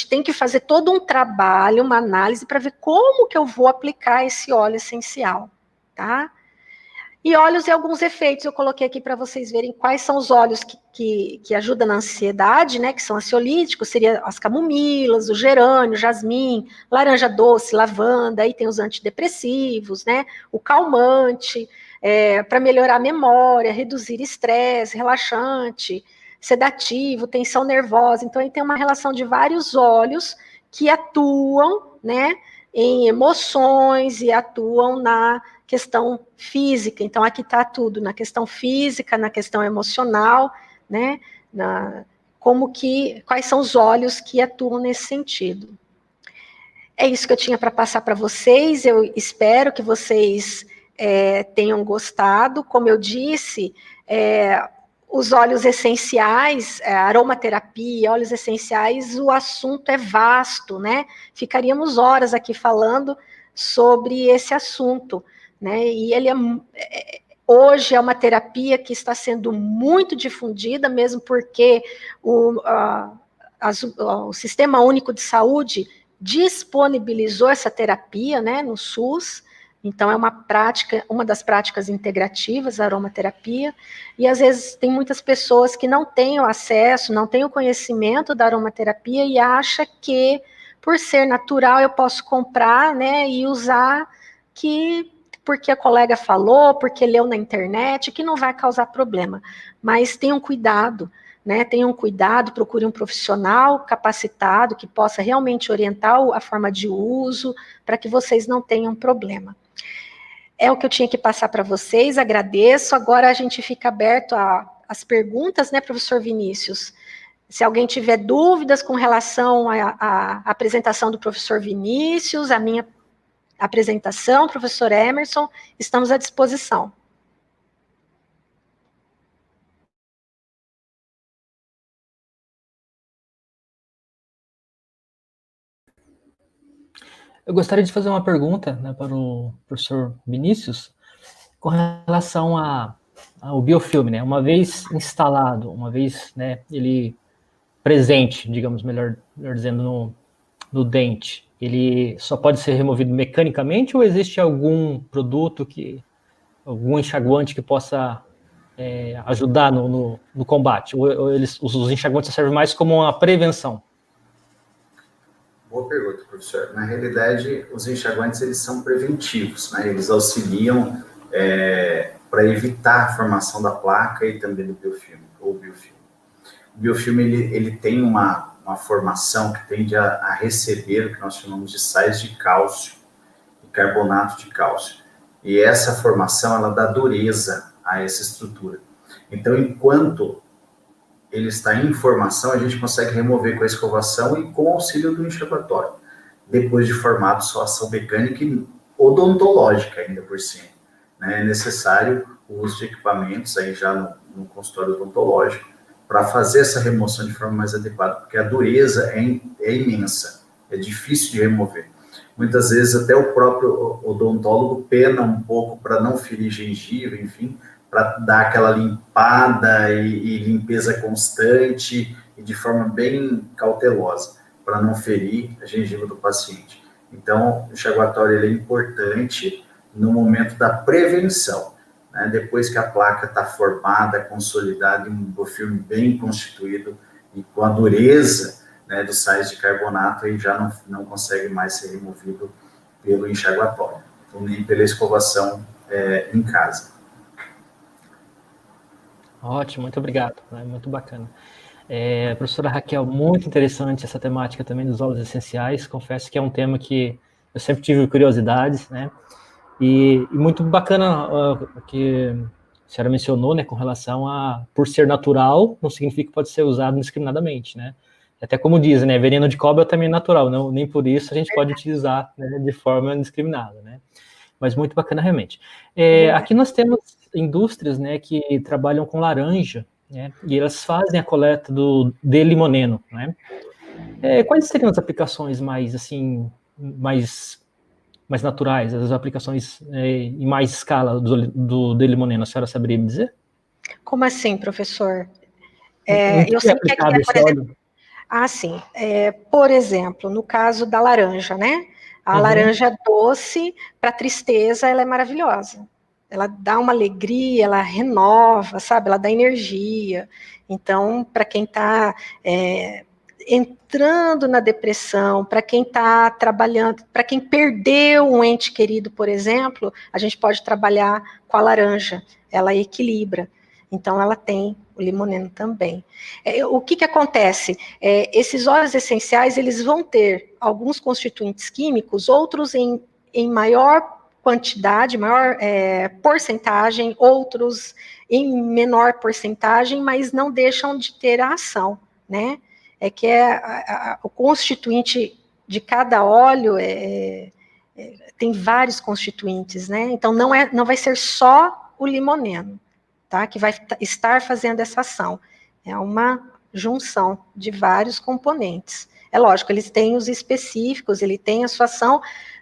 tem que fazer todo um trabalho, uma análise, para ver como que eu vou aplicar esse óleo essencial, tá? E óleos e alguns efeitos, eu coloquei aqui para vocês verem quais são os óleos que ajudam na ansiedade, né, que são ansiolíticos, seria as camomilas, o gerânio, o jasmim, laranja doce, lavanda, aí tem os antidepressivos, né, o calmante, para melhorar a memória, reduzir estresse, relaxante, sedativo, tensão nervosa. Então, aí tem uma relação de vários óleos que atuam, né, em emoções e atuam na questão física. Então, aqui está tudo, na questão física, na questão emocional, né, quais são os óleos que atuam nesse sentido. É isso que eu tinha para passar para vocês. Eu espero que vocês tenham gostado. Como eu disse, os óleos essenciais, aromaterapia, óleos essenciais, o assunto é vasto, né? Ficaríamos horas aqui falando sobre esse assunto, né? E ele hoje é uma terapia que está sendo muito difundida, mesmo porque o Sistema Único de Saúde disponibilizou essa terapia, né, no SUS, Então, é uma das práticas integrativas, a aromaterapia, e às vezes tem muitas pessoas que não têm o acesso, não têm o conhecimento da aromaterapia e acha que, por ser natural, eu posso comprar, né, e usar porque a colega falou, porque leu na internet, que não vai causar problema. Mas tenham cuidado, né? Tenham cuidado, procure um profissional capacitado que possa realmente orientar a forma de uso, para que vocês não tenham problema. É o que eu tinha que passar para vocês, agradeço. Agora a gente fica aberto às perguntas, né, professor Vinícius? Se alguém tiver dúvidas com relação à apresentação do professor Vinícius, a minha apresentação, professor Emerson, estamos à disposição. Eu gostaria de fazer uma pergunta, né, para o professor Vinícius, com relação ao biofilme, né? Uma vez instalado, uma vez, né, ele presente, digamos, melhor dizendo, no dente, ele só pode ser removido mecanicamente ou existe algum produto algum enxaguante que possa ajudar no combate? Ou os enxaguantes servem mais como uma prevenção? Boa pergunta, professor. Na realidade, os enxaguantes, eles são preventivos, né? Eles auxiliam para evitar a formação da placa e também do biofilme, ou biofilme. O biofilme, ele tem uma formação que tende a receber o que nós chamamos de sais de cálcio e carbonato de cálcio. E essa formação, ela dá dureza a essa estrutura. Então, enquanto ele está em formação, a gente consegue remover com a escovação e com o auxílio do enxaguatório. Depois de formado, só ação mecânica e odontológica ainda por cima. Né? É necessário o uso de equipamentos aí já no consultório odontológico para fazer essa remoção de forma mais adequada, porque a dureza é imensa, é difícil de remover. Muitas vezes até o próprio odontólogo pena um pouco para não ferir gengiva, enfim, para dar aquela limpada e limpeza constante e de forma bem cautelosa, para não ferir a gengiva do paciente. Então, o enxaguatório ele é importante no momento da prevenção, né? Depois que a placa está formada, consolidada, um biofilme bem constituído e com a dureza, né, dos sais de carbonato, aí já não consegue mais ser removido pelo enxaguatório, ou nem pela escovação em casa. Ótimo, muito obrigado, né? Muito bacana. Professora Raquel, muito interessante essa temática também dos óleos essenciais. Confesso que é um tema que eu sempre tive curiosidades, né? E muito bacana o que a senhora mencionou, né, com relação por ser natural, não significa que pode ser usado indiscriminadamente, né? Até como dizem, né, veneno de cobra também é natural, não, nem por isso a gente pode utilizar, né, de forma indiscriminada, né? Mas muito bacana realmente. Aqui nós temos indústrias, né, que trabalham com laranja, né, e elas fazem a coleta de limoneno, né? Quais seriam as aplicações mais, assim, mais naturais, as aplicações em mais escala do limoneno, a senhora saberia me dizer? Como assim, professor? Eu sei que é, por exemplo... sim. Por exemplo, no caso da laranja, né? A laranja doce, para tristeza, ela é maravilhosa. Ela dá uma alegria, ela renova, sabe? Ela dá energia. Então, para quem está entrando na depressão, para quem está trabalhando, para quem perdeu um ente querido, por exemplo, a gente pode trabalhar com a laranja. Ela equilibra. Então, ela tem o limoneno também. O que acontece? Esses óleos essenciais, eles vão ter alguns constituintes químicos, outros em maior quantidade, maior porcentagem, outros em menor porcentagem, mas não deixam de ter a ação, né? O constituinte de cada óleo tem vários constituintes, né? Então, não vai ser só o limoneno, tá? Que vai estar fazendo essa ação. É uma junção de vários componentes. É lógico, eles têm os específicos, ele tem a sua ação,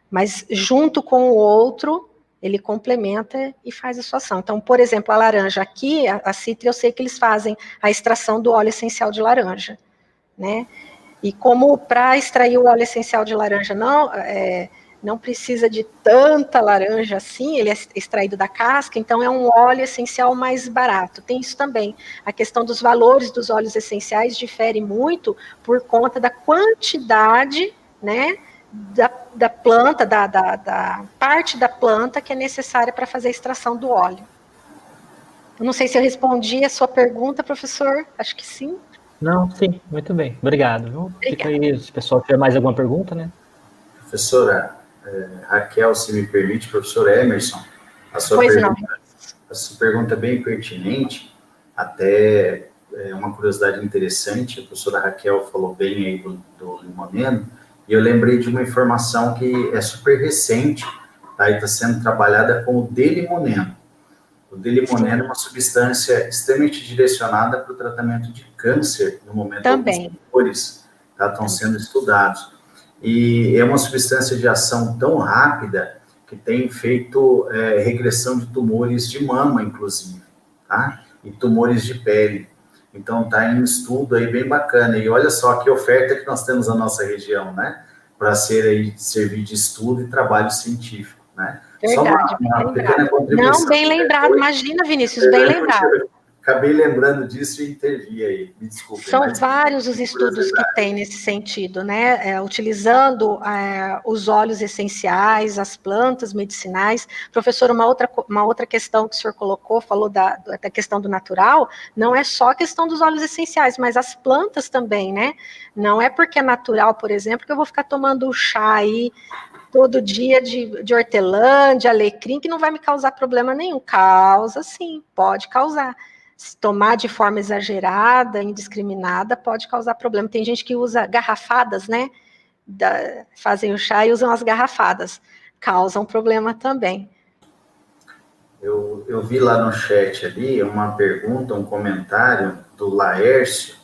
mas junto com o outro, ele complementa e faz a sua ação. Então, por exemplo, a laranja aqui, a Citri, eu sei que eles fazem a extração do óleo essencial de laranja, né? E como para extrair o óleo essencial de laranja não precisa de tanta laranja assim, ele é extraído da casca, então é um óleo essencial mais barato. Tem isso também, a questão dos valores dos óleos essenciais difere muito por conta da quantidade, né, da planta, da parte da planta que é necessária para fazer a extração do óleo. Eu não sei se eu respondi a sua pergunta, professor, acho que sim. Não, sim, muito bem, obrigado. Fica aí, se o pessoal tiver mais alguma pergunta, né? Professora Raquel, se me permite, professor Emerson, a sua pergunta é bem pertinente, até uma curiosidade interessante, a professora Raquel falou bem aí do limoneno, e eu lembrei de uma informação que é super recente, tá? E está sendo trabalhada com o delimoneno. O delimoneno é uma substância extremamente direcionada para o tratamento de câncer, no momento também. Alguns tumores estão sendo estudados. E é uma substância de ação tão rápida que tem feito regressão de tumores de mama, inclusive, tá? E tumores de pele. Então, está em um estudo aí bem bacana. E olha só que oferta que nós temos na nossa região, né? Para servir de estudo e trabalho científico, né? Verdade, só uma pequena contribuição. Não, bem lembrado. Imagina, Vinícius, bem lembrado. Acabei lembrando disso e intervi aí, me desculpe. São vários os estudos que tem nesse sentido, né? Utilizando os óleos essenciais, as plantas medicinais. Professor, uma outra questão que o senhor colocou, falou da questão do natural, não é só a questão dos óleos essenciais, mas as plantas também, né? Não é porque é natural, por exemplo, que eu vou ficar tomando chá aí todo dia de hortelã, de alecrim, que não vai me causar problema nenhum. Causa, sim, pode causar. Se tomar de forma exagerada, indiscriminada, pode causar problema. Tem gente que usa garrafadas, né? Fazem o chá e usam as garrafadas. Causam problema também. Eu vi lá no chat ali uma pergunta, um comentário do Laércio.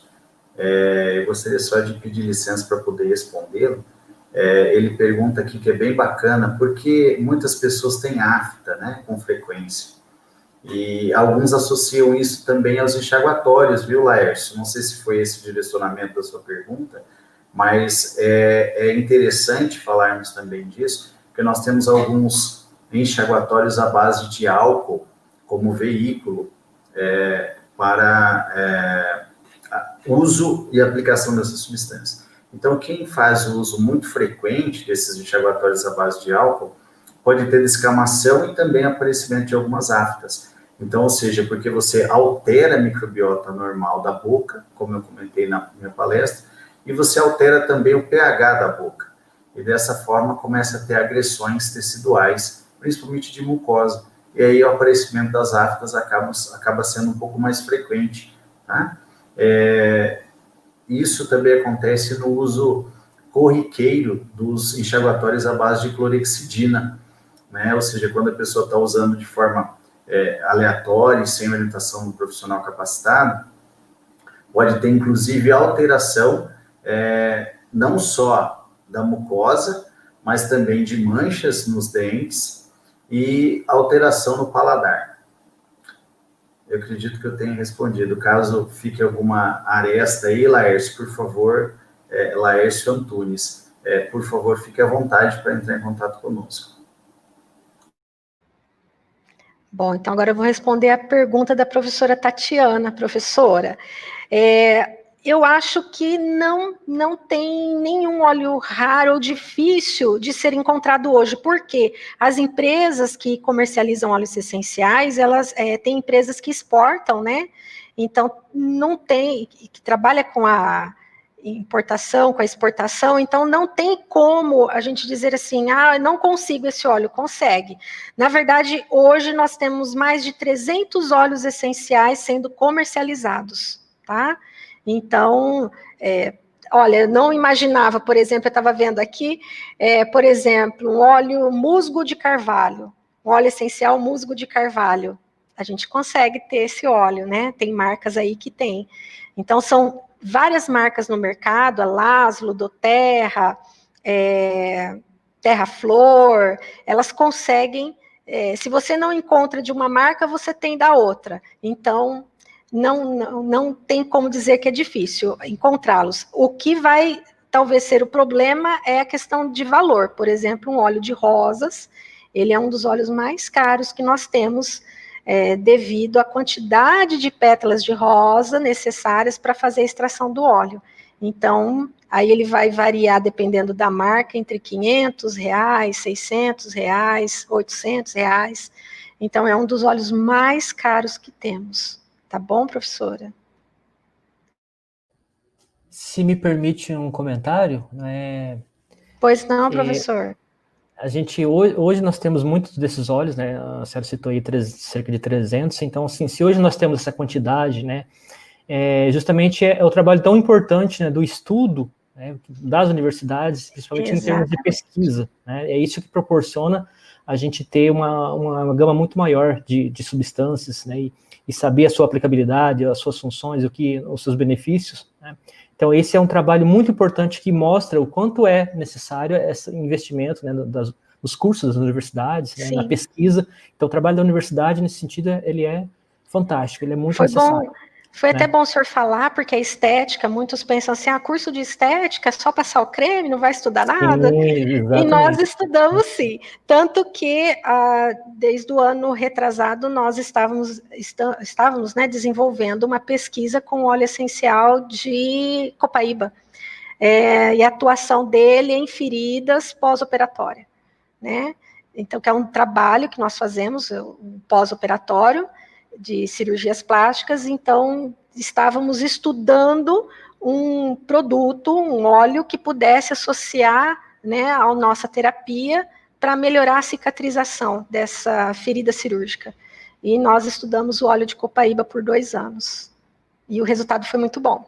Eu gostaria só de pedir licença para poder respondê-lo. Ele pergunta aqui, que é bem bacana, porque muitas pessoas têm afta, né, com frequência. E alguns associam isso também aos enxaguatórios, viu, Laércio? Não sei se foi esse o direcionamento da sua pergunta, mas é interessante falarmos também disso, porque nós temos alguns enxaguatórios à base de álcool como veículo para uso e aplicação dessa substância. Então, quem faz o uso muito frequente desses enxaguatórios à base de álcool pode ter descamação e também aparecimento de algumas aftas. Então, ou seja, porque você altera a microbiota normal da boca, como eu comentei na minha palestra, e você altera também o pH da boca. E dessa forma começa a ter agressões teciduais, principalmente de mucosa. E aí o aparecimento das aftas acaba sendo um pouco mais frequente, tá? Isso também acontece no uso corriqueiro dos enxaguatórios à base de clorexidina, né? Ou seja, quando a pessoa está usando de forma aleatória e sem orientação do profissional capacitado, pode ter, inclusive, alteração não só da mucosa, mas também de manchas nos dentes e alteração no paladar. Eu acredito que eu tenha respondido. Caso fique alguma aresta aí, Laércio, por favor, Laércio Antunes, por favor, fique à vontade para entrar em contato conosco. Bom, então agora eu vou responder a pergunta da professora Tatiana. Professora, eu acho que não tem nenhum óleo raro ou difícil de ser encontrado hoje, porque as empresas que comercializam óleos essenciais, elas têm empresas que exportam, né? Então, não tem, que trabalha com a importação, com a exportação, então não tem como a gente dizer assim, não consigo esse óleo, consegue. Na verdade, hoje nós temos mais de 300 óleos essenciais sendo comercializados, tá? Então, olha, eu não imaginava, por exemplo, eu estava vendo aqui, por exemplo, um óleo musgo de carvalho, um óleo essencial musgo de carvalho. A gente consegue ter esse óleo, né? Tem marcas aí que tem. Então, são várias marcas no mercado, a Laszlo, doTERRA, Terra Flor, elas conseguem, se você não encontra de uma marca, você tem da outra. Então, não tem como dizer que é difícil encontrá-los. O que vai talvez ser o problema é a questão de valor. Por exemplo, um óleo de rosas, ele é um dos óleos mais caros que nós temos, devido à quantidade de pétalas de rosa necessárias para fazer a extração do óleo. Então, aí ele vai variar, dependendo da marca, entre R$500, R$600, R$800. Então, é um dos óleos mais caros que temos. Tá bom, professora? Se me permite um comentário, Pois não, professor. A gente, hoje nós temos muitos desses óleos, né, a senhora citou aí cerca de 300, então, assim, se hoje nós temos essa quantidade, né, justamente é o trabalho tão importante, né, do estudo, né, das universidades, principalmente em termos de pesquisa, né, é isso que proporciona a gente ter uma gama muito maior de substâncias, né, e saber a sua aplicabilidade, as suas funções, os seus benefícios, né. Então, esse é um trabalho muito importante que mostra o quanto é necessário esse investimento, né, dos cursos das universidades, né, na pesquisa. Então, o trabalho da universidade, nesse sentido, ele é fantástico, ele é muito necessário. Foi até bom o senhor falar, porque a estética, muitos pensam assim, curso de estética é só passar o creme, não vai estudar nada. E nós estudamos sim. Tanto que, desde o ano retrasado, nós estávamos né, desenvolvendo uma pesquisa com óleo essencial de copaíba. E a atuação dele em feridas pós-operatórias, né? Então, que é um trabalho que nós fazemos, um pós-operatório, de cirurgias plásticas, então estávamos estudando um produto, um óleo que pudesse associar, né, à nossa terapia para melhorar a cicatrização dessa ferida cirúrgica. E nós estudamos o óleo de copaíba por 2 anos. E o resultado foi muito bom.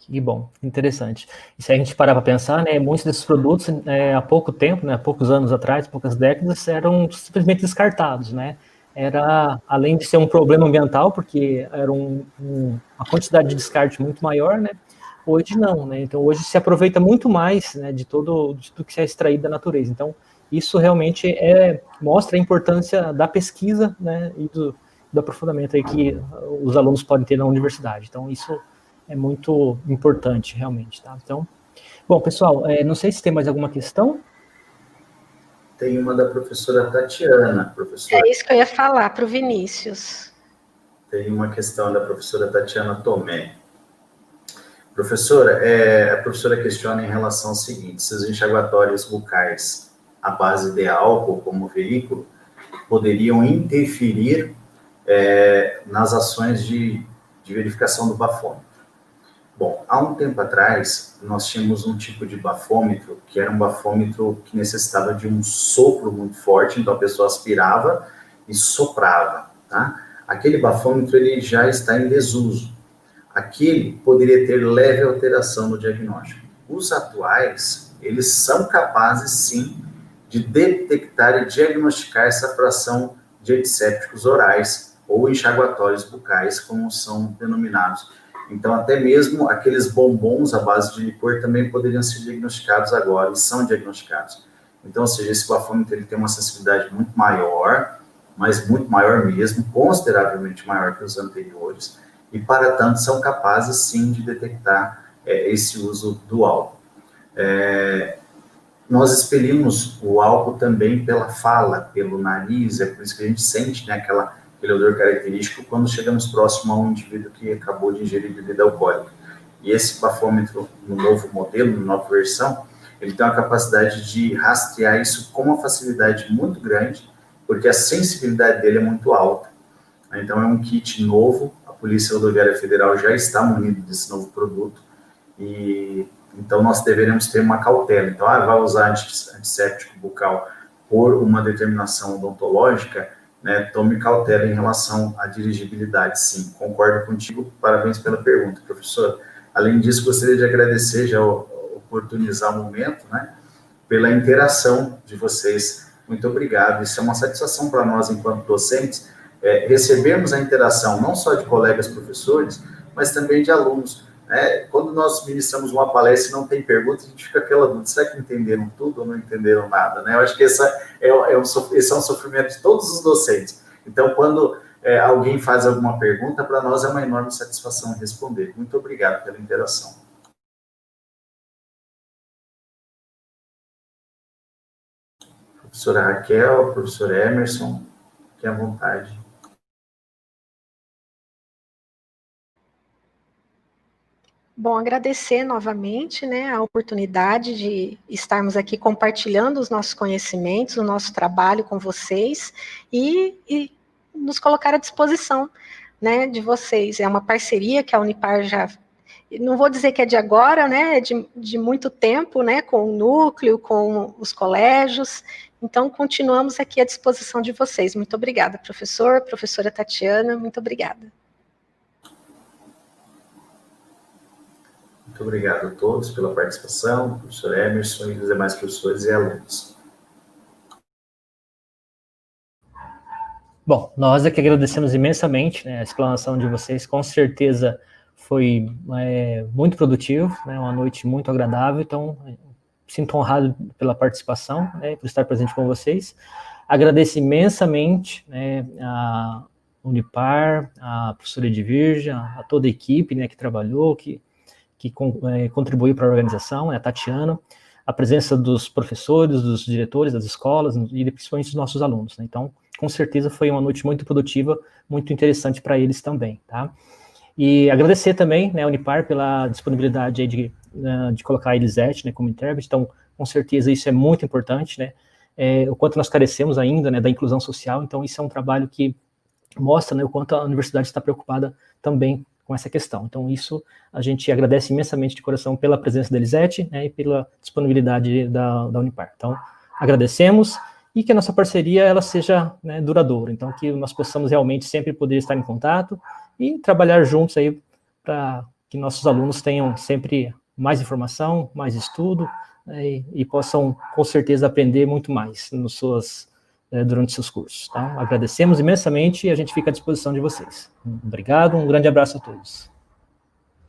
Que bom, interessante. E se a gente parar para pensar, né, muitos desses produtos, há pouco tempo, né, há poucos anos atrás, poucas décadas, eram simplesmente descartados, né? Era, além de ser um problema ambiental, porque era uma quantidade de descarte muito maior, né? Hoje não, né? Então, hoje se aproveita muito mais, né, de tudo que é extraído da natureza. Então, isso realmente mostra a importância da pesquisa, né, e do aprofundamento aí que os alunos podem ter na universidade. Então, isso é muito importante, realmente, tá? Então, bom, pessoal, não sei se tem mais alguma questão. Tem uma da professora Tatiana, professora. É isso que eu ia falar para o Vinícius. Tem uma questão da professora Tatiana Tomé. Professora, a professora questiona em relação ao seguinte: se os enxaguatórios bucais à base de álcool como veículo poderiam interferir nas ações de verificação do bafômetro. Bom, há um tempo atrás, nós tínhamos um tipo de bafômetro, que era um bafômetro que necessitava de um sopro muito forte, então a pessoa aspirava e soprava, tá? Aquele bafômetro, ele já está em desuso. Aquele poderia ter leve alteração no diagnóstico. Os atuais, eles são capazes, sim, de detectar e diagnosticar essa fração de antissépticos orais ou enxaguatórios bucais, como são denominados. Então, até mesmo aqueles bombons à base de licor também poderiam ser diagnosticados agora, e são diagnosticados. Então, ou seja, esse bafômetro ele tem uma sensibilidade muito maior, mas muito maior mesmo, consideravelmente maior que os anteriores, e, para tanto, são capazes, sim, de detectar esse uso do álcool. Nós expelimos o álcool também pela fala, pelo nariz, é por isso que a gente sente, né, aquele odor característico quando chegamos próximo a um indivíduo que acabou de ingerir bebida alcoólica. E esse bafômetro, no novo modelo, na nova versão, ele tem uma capacidade de rastrear isso com uma facilidade muito grande, porque a sensibilidade dele é muito alta. Então, é um kit novo, a Polícia Rodoviária Federal já está munido desse novo produto, e então nós deveremos ter uma cautela. Então, vai usar antisséptico bucal por uma determinação odontológica, né, tome cautela em relação à dirigibilidade, sim. Concordo contigo, parabéns pela pergunta, professor. Além disso, gostaria de agradecer, já oportunizar o momento, né, pela interação de vocês. Muito obrigado. Isso é uma satisfação para nós, enquanto docentes, recebemos a interação não só de colegas professores, mas também de alunos. Quando nós ministramos uma palestra e não tem pergunta, a gente fica aquela dúvida: será que entenderam tudo ou não entenderam nada? Né? Eu acho que esse é um sofrimento de todos os docentes. Então, quando alguém faz alguma pergunta, para nós é uma enorme satisfação responder. Muito obrigado pela interação. Professora Raquel, professor Emerson, fique à vontade. Bom, agradecer novamente, né, a oportunidade de estarmos aqui compartilhando os nossos conhecimentos, o nosso trabalho com vocês e nos colocar à disposição, né, de vocês. É uma parceria que a Unipar já, não vou dizer que é de agora, né, é de muito tempo, né, com o núcleo, com os colégios. Então, continuamos aqui à disposição de vocês. Muito obrigada, professor, professora Tatiana, muito obrigada. Muito obrigado a todos pela participação, professor Emerson e os demais professores e alunos. Bom, nós é que agradecemos imensamente, né, a explanação de vocês, com certeza foi muito produtivo, né, uma noite muito agradável, então sinto honrado pela participação, né, por estar presente com vocês. Agradeço imensamente, né, a Unipar, a professora Edvirja, a toda a equipe, né, que trabalhou, que contribuiu para a organização, a Tatiana, a presença dos professores, dos diretores das escolas e principalmente dos nossos alunos, né? Então, com certeza foi uma noite muito produtiva, muito interessante para eles também, tá? E agradecer também, né, a Unipar pela disponibilidade aí de colocar a Elisete, né, como intérprete. Então, com certeza isso é muito importante, né? O quanto nós carecemos ainda, né, da inclusão social. Então, isso é um trabalho que mostra, né, o quanto a universidade está preocupada também com essa questão. Então, isso a gente agradece imensamente de coração pela presença da Elisete, né, e pela disponibilidade da Unipar. Então, agradecemos e que a nossa parceria ela seja, né, duradoura. Então, que nós possamos realmente sempre poder estar em contato e trabalhar juntos aí para que nossos alunos tenham sempre mais informação, mais estudo, né, e possam, com certeza, aprender muito mais durante seus cursos. Tá? Agradecemos imensamente e a gente fica à disposição de vocês. Obrigado, um grande abraço a todos.